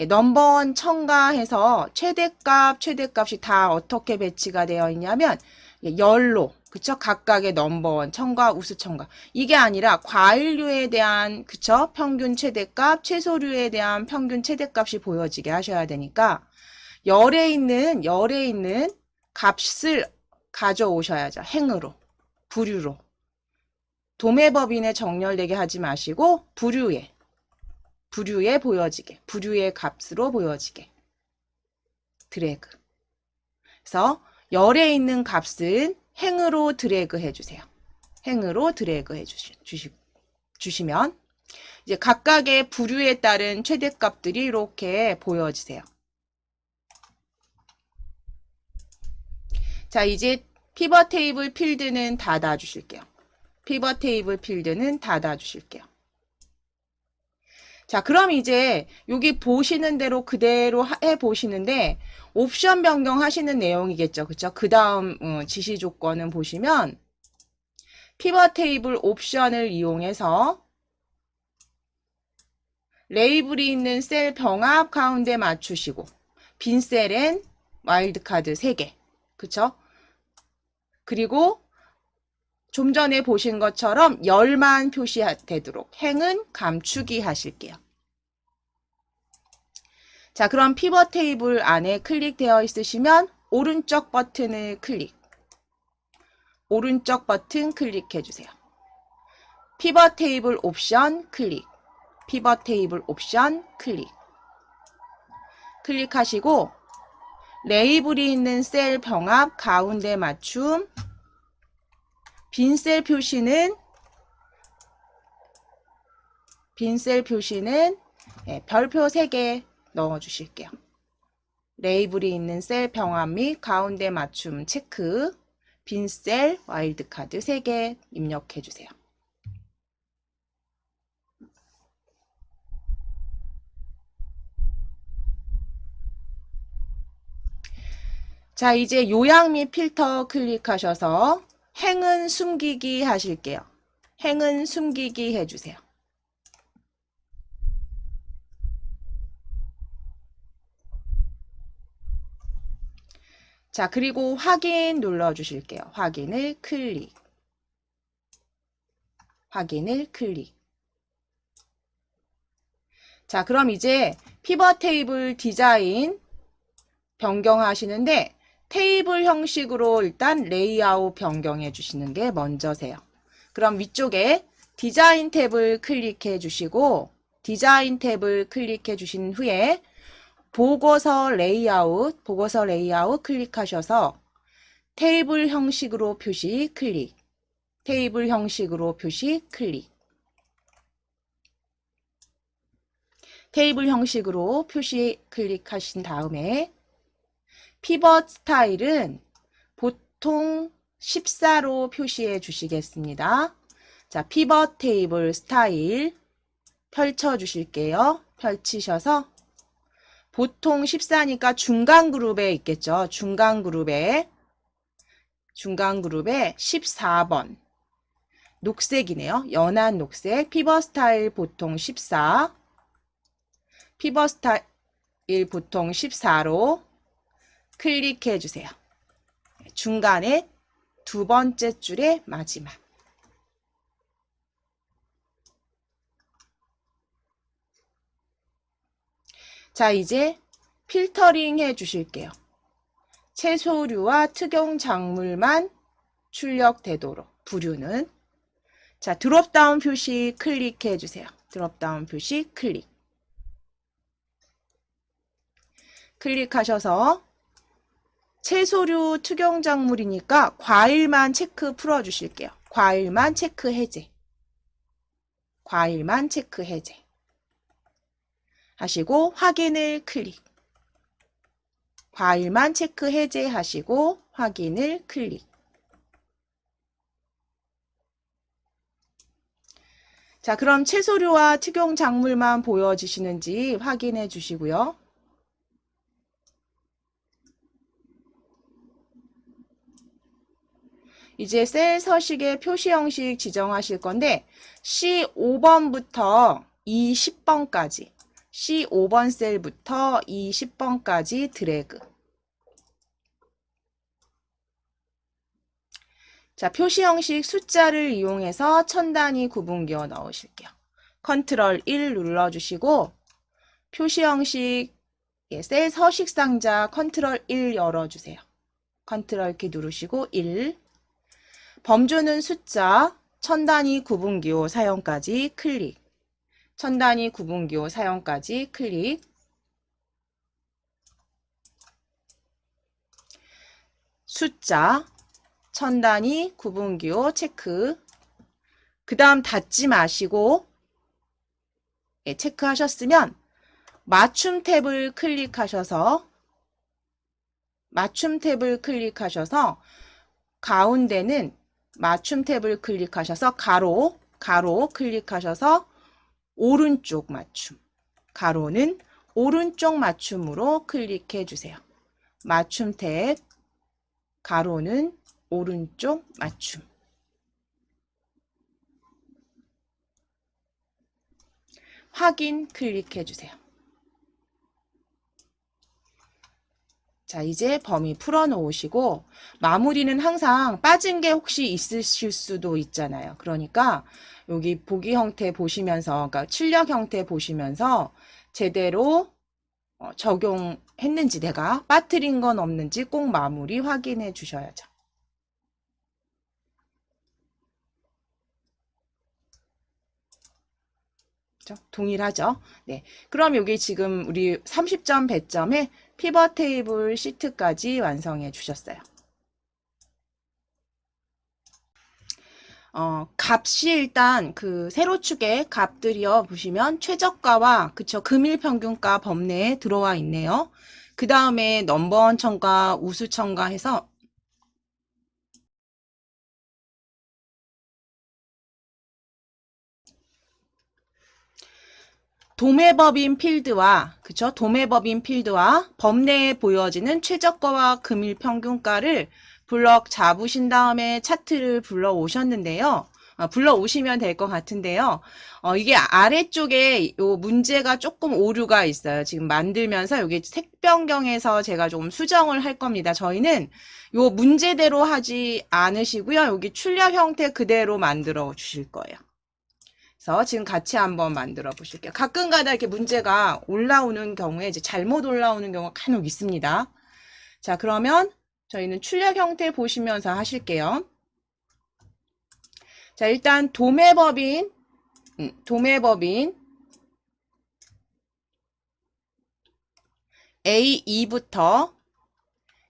넘버원 첨가해서 최대값이 다 어떻게 배치가 되어 있냐면 열로, 그쵸? 각각의 넘버원 첨가, 우수 첨가. 이게 아니라 과일류에 대한, 그쵸? 평균 최대값, 채소류에 대한 평균 최대값이 보여지게 하셔야 되니까 열에 있는 값을 가져오셔야죠. 행으로, 부류로. 도매법인에 정렬되게 하지 마시고 부류에 보여지게, 부류의 값으로 보여지게 드래그. 그래서 열에 있는 값은 행으로 드래그 해주세요. 행으로 드래그 해주시면 이제 각각의 부류에 따른 최대값들이 이렇게 보여지세요. 자, 이제 피벗 테이블 필드는 닫아주실게요. 피벗 테이블 필드는 닫아주실게요. 자, 그럼 이제 여기 보시는 대로 그대로 해보시는데 옵션 변경하시는 내용이겠죠. 그쵸? 그 다음 지시 조건은 보시면 피벗 테이블 옵션을 이용해서 레이블이 있는 셀 병합 가운데 맞추시고 빈 셀엔 와일드카드 3개. 그쵸? 그리고 좀 전에 보신 것처럼 열만 표시되도록 행은 감추기 하실게요. 자, 그럼 피벗 테이블 안에 클릭되어 있으시면 오른쪽 버튼을 오른쪽 버튼 클릭해 주세요. 피벗 테이블 옵션 클릭. 피벗 테이블 옵션 클릭. 클릭하시고 레이블이 있는 셀 병합 가운데 맞춤 빈 셀 표시는 빈 셀 표시는 별표 3개 넣어 주실게요. 레이블이 있는 셀 병합 및 가운데 맞춤 체크, 빈 셀 와일드카드 3개 입력해 주세요. 자, 이제 요약 및 필터 클릭하셔서 행은 숨기기 하실게요. 행은 숨기기 해주세요. 자, 그리고 확인 눌러주실게요. 확인을 클릭. 확인을 클릭. 자, 그럼 이제 피벗 테이블 디자인 변경하시는데 테이블 형식으로 일단 레이아웃 변경해 주시는 게 먼저세요. 그럼 위쪽에 디자인 탭을 클릭해 주시고 디자인 탭을 클릭해 주신 후에 보고서 레이아웃 클릭하셔서 테이블 형식으로 표시 클릭. 테이블 형식으로 표시 클릭. 테이블 형식으로 표시 클릭하신 다음에 피벗 스타일은 보통 14로 표시해 주시겠습니다. 자, 피벗 테이블 스타일 펼쳐 주실게요. 펼치셔서 보통 14니까 중간 그룹에 있겠죠. 중간 그룹에 14번 녹색이네요. 연한 녹색 피벗 스타일 보통 14 피벗 스타일 보통 14로 클릭해 주세요. 중간에 두 번째 줄의 마지막. 자, 이제 필터링 해 주실게요. 채소류와 특용 작물만 출력되도록 부류는 자, 드롭다운 표시 클릭해 주세요. 드롭다운 표시 클릭. 클릭하셔서 채소류 특용 작물이니까 과일만 체크 풀어 주실게요. 과일만 체크 해제. 과일만 체크 해제. 하시고 확인을 클릭. 과일만 체크 해제하시고 확인을 클릭. 자, 그럼 채소류와 특용 작물만 보여지시는지 확인해 주시고요. 이제 셀 서식의 표시 형식 지정하실 건데 C5번부터 E10번까지 C5번 셀부터 E10번까지 드래그. 자, 표시 형식 숫자를 이용해서 천 단위 구분기호 넣으실게요. 컨트롤 1 눌러주시고 표시 형식 셀 서식 상자 컨트롤 1 열어주세요. 컨트롤 키 누르시고 1 범주는 숫자 천 단위 구분기호 사용까지 클릭. 천 단위 구분기호 사용까지 클릭. 숫자 천 단위 구분기호 체크. 그 다음 닫지 마시고 체크하셨으면 맞춤 탭을 클릭하셔서 가운데는 맞춤 탭을 클릭하셔서 가로 클릭하셔서 오른쪽 맞춤. 가로는 오른쪽 맞춤으로 클릭해 주세요. 맞춤 탭 가로는 오른쪽 맞춤. 확인 클릭해 주세요. 자, 이제 범위 풀어 놓으시고 마무리는 항상 빠진 게 혹시 있으실 수도 있잖아요. 그러니까 여기 보기 형태 보시면서, 그러니까 출력 형태 보시면서 제대로 적용했는지 내가 빠뜨린 건 없는지 꼭 마무리 확인해 주셔야죠. 동일하죠? 네. 그럼 여기 지금 우리 30점 배점에 피벗 테이블 시트까지 완성해 주셨어요. 값이 일단 그 세로축의 값들이요. 보시면 최저가와 그쵸 금일평균가 범내에 들어와 있네요. 그 다음에 넘버원 첨가, 우수 첨가 해서 도매법인 필드와 그쵸 도매법인 필드와 범내에 보여지는 최저가와 금일평균가를 블럭 잡으신 다음에 차트를 불러 오셨는데요. 불러 오시면 될 것 같은데요. 이게 아래쪽에 요 문제가 조금 오류가 있어요. 지금 만들면서 여기 색 변경해서 제가 좀 수정을 할 겁니다. 저희는 요 문제대로 하지 않으시고요. 여기 출력 형태 그대로 만들어 주실 거예요. 그래서 지금 같이 한번 만들어 보실게요. 가끔가다 이렇게 문제가 올라오는 경우에 이제 잘못 올라오는 경우가 간혹 있습니다. 자, 그러면 저희는 출력 형태 보시면서 하실게요. 자, 일단 도매법인 A2부터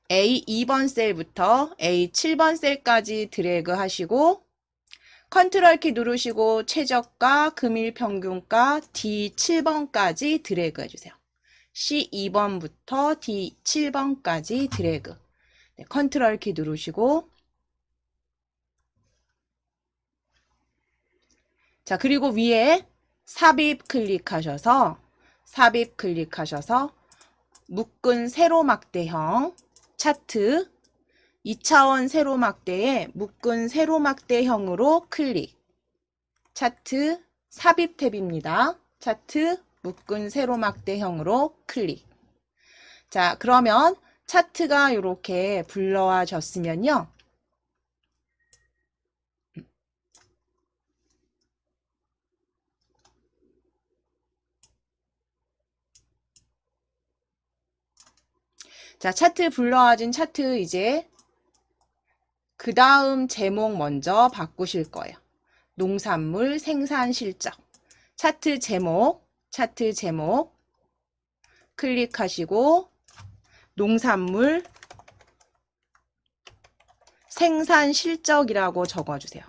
A2번 셀부터 A7번 셀까지 드래그 하시고 컨트롤 키 누르시고 최저가, 금일평균가 D7번까지 드래그 해주세요. C2번부터 D7번까지 드래그. 네, 컨트롤 키 누르시고 자 그리고 위에 삽입 클릭하셔서 묶은 세로막대형 차트 2차원 세로막대에 묶은 세로막대형으로 클릭. 차트 삽입 탭입니다. 차트 묶은 세로막대형으로 클릭. 자, 그러면 차트가 이렇게 불러와졌으면요. 자, 차트 불러와진 차트 이제 그 다음 제목 먼저 바꾸실 거예요. 농산물 생산 실적. 차트 제목 클릭하시고 농산물 생산 실적이라고 적어주세요.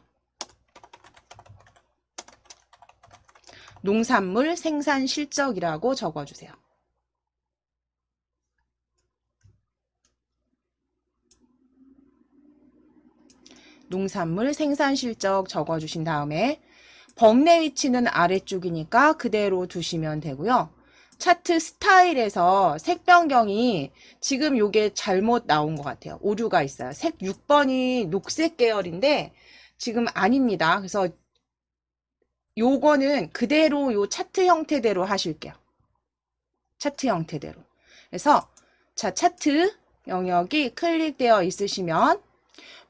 농산물 생산 실적이라고 적어주세요. 농산물 생산 실적 적어주신 다음에 범내 위치는 아래쪽이니까 그대로 두시면 되고요. 차트 스타일에서 색 변경이 지금 요게 잘못 나온 것 같아요. 오류가 있어요. 색 6번이 녹색 계열인데 지금 아닙니다. 그래서 요거는 그대로 요 차트 형태대로 하실게요. 차트 형태대로. 그래서 자 차트 영역이 클릭되어 있으시면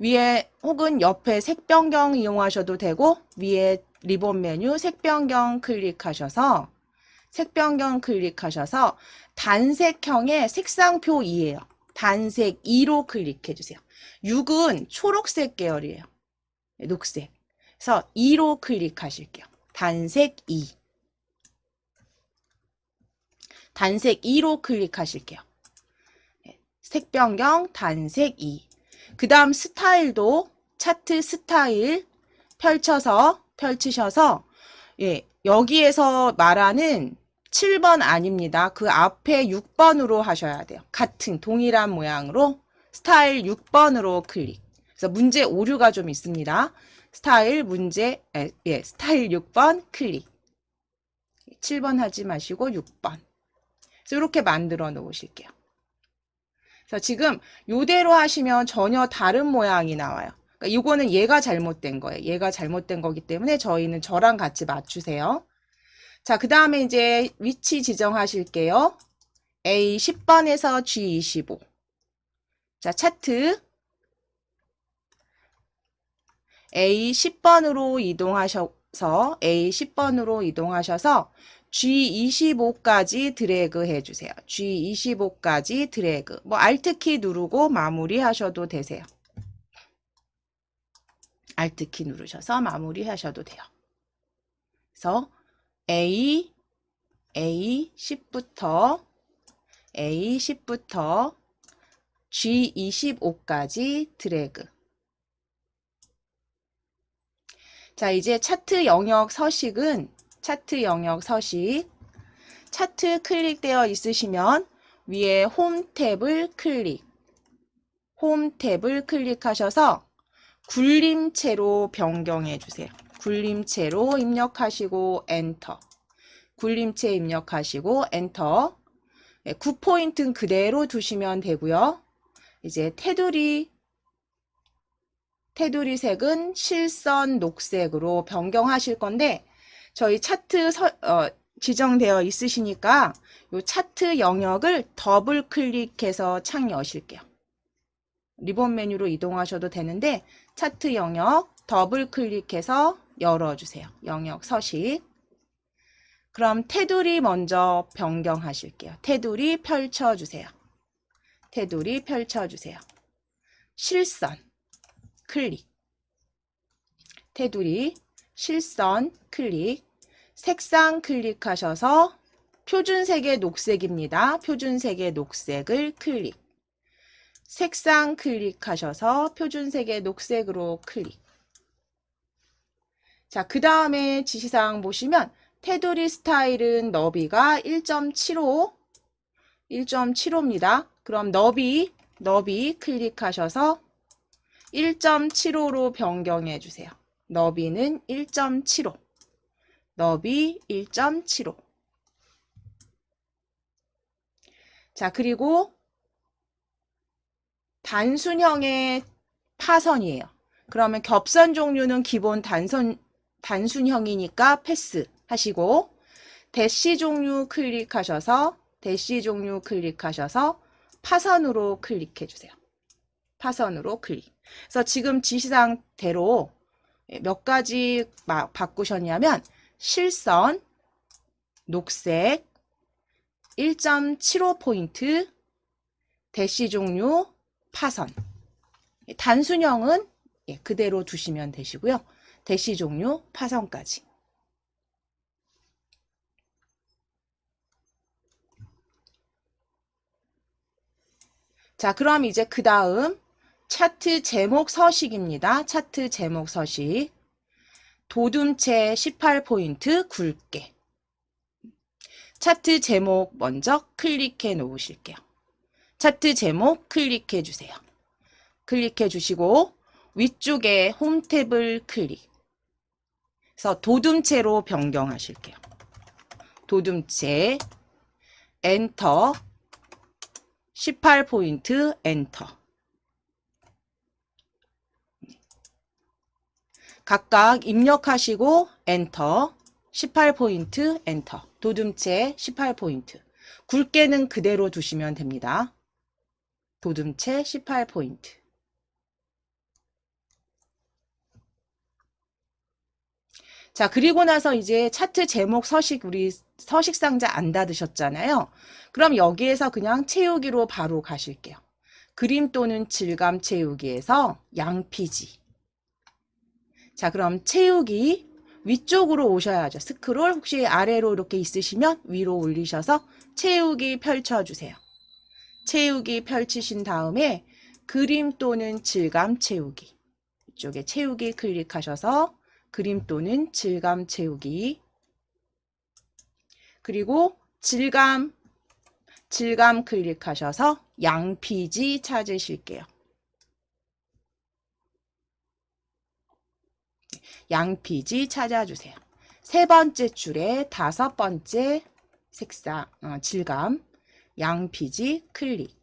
위에 혹은 옆에 색 변경 이용하셔도 되고 위에 리본 메뉴 색 변경 클릭하셔서 단색형의 색상표 2예요. 단색 2로 클릭해 주세요. 6은 초록색 계열이에요. 녹색. 그래서 2로 클릭하실게요. 단색 2. 단색 2로 클릭하실게요. 색 변경 단색 2. 그 다음 스타일도 차트 스타일 펼치셔서 예, 여기에서 말하는 7번 아닙니다. 그 앞에 6번으로 하셔야 돼요. 같은 동일한 모양으로 스타일 6번으로 클릭. 그래서 문제 오류가 좀 있습니다. 스타일 6번 클릭. 7번 하지 마시고 6번. 그래서 이렇게 만들어 놓으실게요. 그래서 지금 이대로 하시면 전혀 다른 모양이 나와요. 그러니까 이거는 얘가 잘못된 거예요. 얘가 잘못된 거기 때문에 저희는 저랑 같이 맞추세요. 자, 그 다음에 이제 위치 지정하실게요. A10번에서 G25. 자, 차트 A10번으로 이동하셔서 G25까지 드래그 해주세요. G25까지 드래그. 뭐 Alt키 누르고 마무리 하셔도 되세요. Alt키 누르셔서 마무리 하셔도 돼요. 그래서 A10부터 G25까지 드래그. 자, 이제 차트 영역 서식은 차트 영역 서식. 차트 클릭되어 있으시면 위에 홈 탭을 클릭. 홈 탭을 클릭하셔서 굴림체로 변경해 주세요. 굴림체로 입력하시고 엔터. 굴림체 입력하시고 엔터. 9포인트는 그대로 두시면 되고요. 이제 테두리 색은 실선 녹색으로 변경하실 건데 저희 차트 지정되어 있으시니까 이 차트 영역을 더블 클릭해서 창 여실게요. 리본 메뉴로 이동하셔도 되는데 차트 영역 더블 클릭해서 열어주세요. 영역 서식. 그럼 테두리 먼저 변경하실게요. 테두리 펼쳐주세요. 테두리 펼쳐주세요. 실선 클릭. 테두리 실선 클릭. 색상 클릭하셔서 표준색의 녹색입니다. 표준색의 녹색을 클릭. 색상 클릭하셔서 표준색의 녹색으로 클릭. 자, 그 다음에 지시사항 보시면 테두리 스타일은 너비가 1.75입니다. 그럼 너비 클릭하셔서 1.75로 변경해 주세요. 너비는 1.75. 너비 1.75. 자, 그리고 단순형의 파선이에요. 그러면 겹선 종류는 기본 단순형이니까 패스 하시고 대시 종류 클릭하셔서 파선으로 클릭해 주세요. 파선으로 클릭. 그래서 지금 지시사항대로 몇 가지 바꾸셨냐면 실선, 녹색, 1.75포인트, 대시 종류, 파선. 단순형은 그대로 두시면 되시고요. 대시 종류, 파선까지. 자, 그럼 이제 그 다음 차트 제목 서식입니다. 차트 제목 서식. 도둠체 18포인트 굵게. 차트 제목 먼저 클릭해 놓으실게요. 차트 제목 클릭해 주세요. 클릭해 주시고 위쪽에 홈 탭을 클릭. 그래서 도둠체로 변경하실게요. 도둠체 엔터 18포인트 엔터. 각각 입력하시고 엔터 18포인트 엔터. 도둠체 18포인트. 굵게는 그대로 두시면 됩니다. 도둠체 18포인트. 자, 그리고 나서 이제 차트 제목 서식 우리 서식 상자 안 닫으셨잖아요. 그럼 여기에서 그냥 채우기로 바로 가실게요. 그림 또는 질감 채우기에서 양피지. 자, 그럼 채우기 위쪽으로 오셔야죠. 스크롤 혹시 아래로 이렇게 있으시면 위로 올리셔서 채우기 펼쳐주세요. 채우기 펼치신 다음에 그림 또는 질감 채우기. 이쪽에 채우기 클릭하셔서 그림 또는 질감 채우기. 그리고 질감 클릭하셔서 양피지 찾으실게요. 양피지 찾아주세요. 세 번째 줄에 다섯 번째 색상, 질감, 양피지 클릭.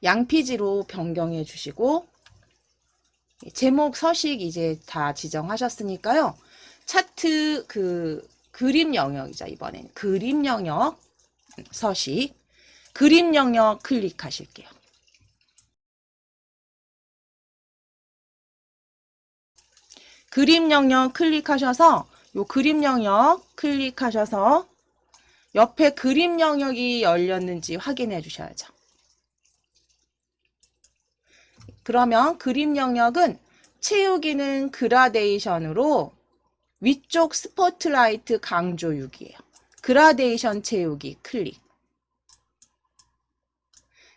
양피지로 변경해 주시고 제목 서식 이제 다 지정하셨으니까요. 차트 그림 영역이죠. 이번엔 그림 영역 서식, 그림 영역 클릭하실게요. 그림 영역 클릭하셔서 요 그림 영역 클릭하셔서 옆에 그림 영역이 열렸는지 확인해 주셔야죠. 그러면 그림 영역은 채우기는 그라데이션으로 위쪽 스포트라이트 강조 6이에요. 그라데이션 채우기 클릭.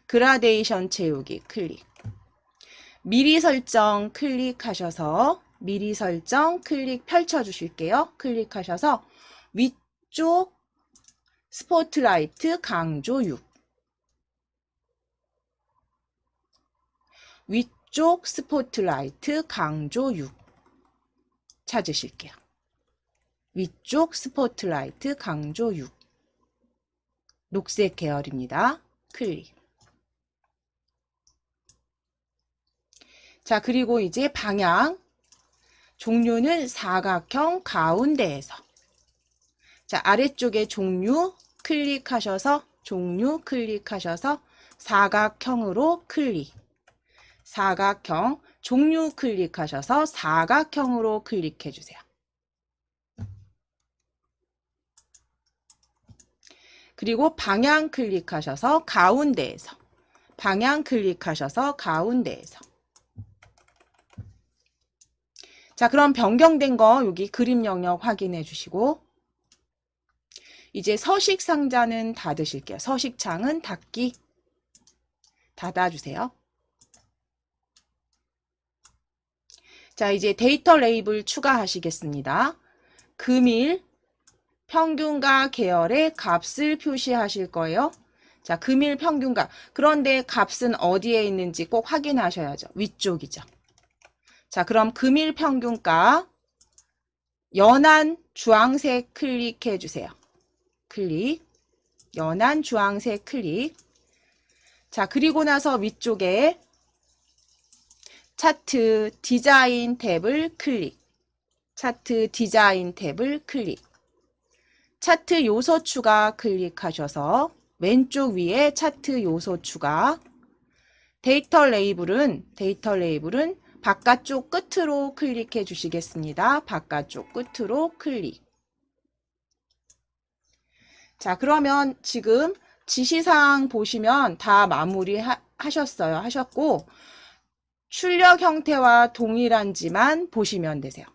그라데이션 채우기 클릭. 미리 설정 클릭하셔서 미리 설정 클릭 펼쳐 주실게요. 클릭하셔서 위쪽 스포트라이트 강조 6 위쪽 스포트라이트 강조 6 찾으실게요. 위쪽 스포트라이트 강조 6 녹색 계열입니다. 클릭. 자, 그리고 이제 방향 종류는 사각형 가운데에서 자, 아래쪽에 종류 클릭하셔서 사각형으로 클릭. 사각형 종류 클릭하셔서 사각형으로 클릭해 주세요. 그리고 방향 클릭하셔서 가운데에서 방향 클릭하셔서 가운데에서 자, 그럼 변경된 거 여기 그림 영역 확인해 주시고 이제 서식 상자는 닫으실게요. 서식 창은 닫기 닫아주세요. 자, 이제 데이터 레이블 추가하시겠습니다. 금일 평균가 계열의 값을 표시하실 거예요. 자, 금일 평균가. 그런데 값은 어디에 있는지 꼭 확인하셔야죠. 위쪽이죠. 자, 그럼 금일 평균가 연한 주황색 클릭해 주세요. 클릭. 연한 주황색 클릭. 자, 그리고 나서 위쪽에 차트 디자인 탭을 클릭. 차트 디자인 탭을 클릭. 차트 요소 추가 클릭하셔서 왼쪽 위에 차트 요소 추가. 데이터 레이블은 바깥쪽 끝으로 클릭해 주시겠습니다. 바깥쪽 끝으로 클릭. 자, 그러면 지금 지시사항 보시면 다 마무리 하셨고 출력 형태와 동일한지만 보시면 되세요.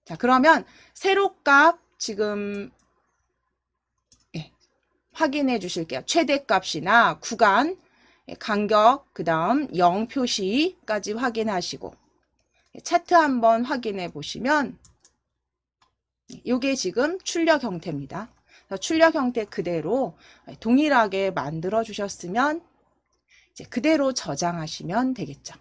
자, 그러면 세로값 지금 확인해 주실게요. 최대값이나 구간, 간격, 그 다음 0 표시까지 확인하시고 차트 한번 확인해 보시면 이게 지금 출력 형태입니다. 출력 형태 그대로 동일하게 만들어 주셨으면 이제 그대로 저장하시면 되겠죠.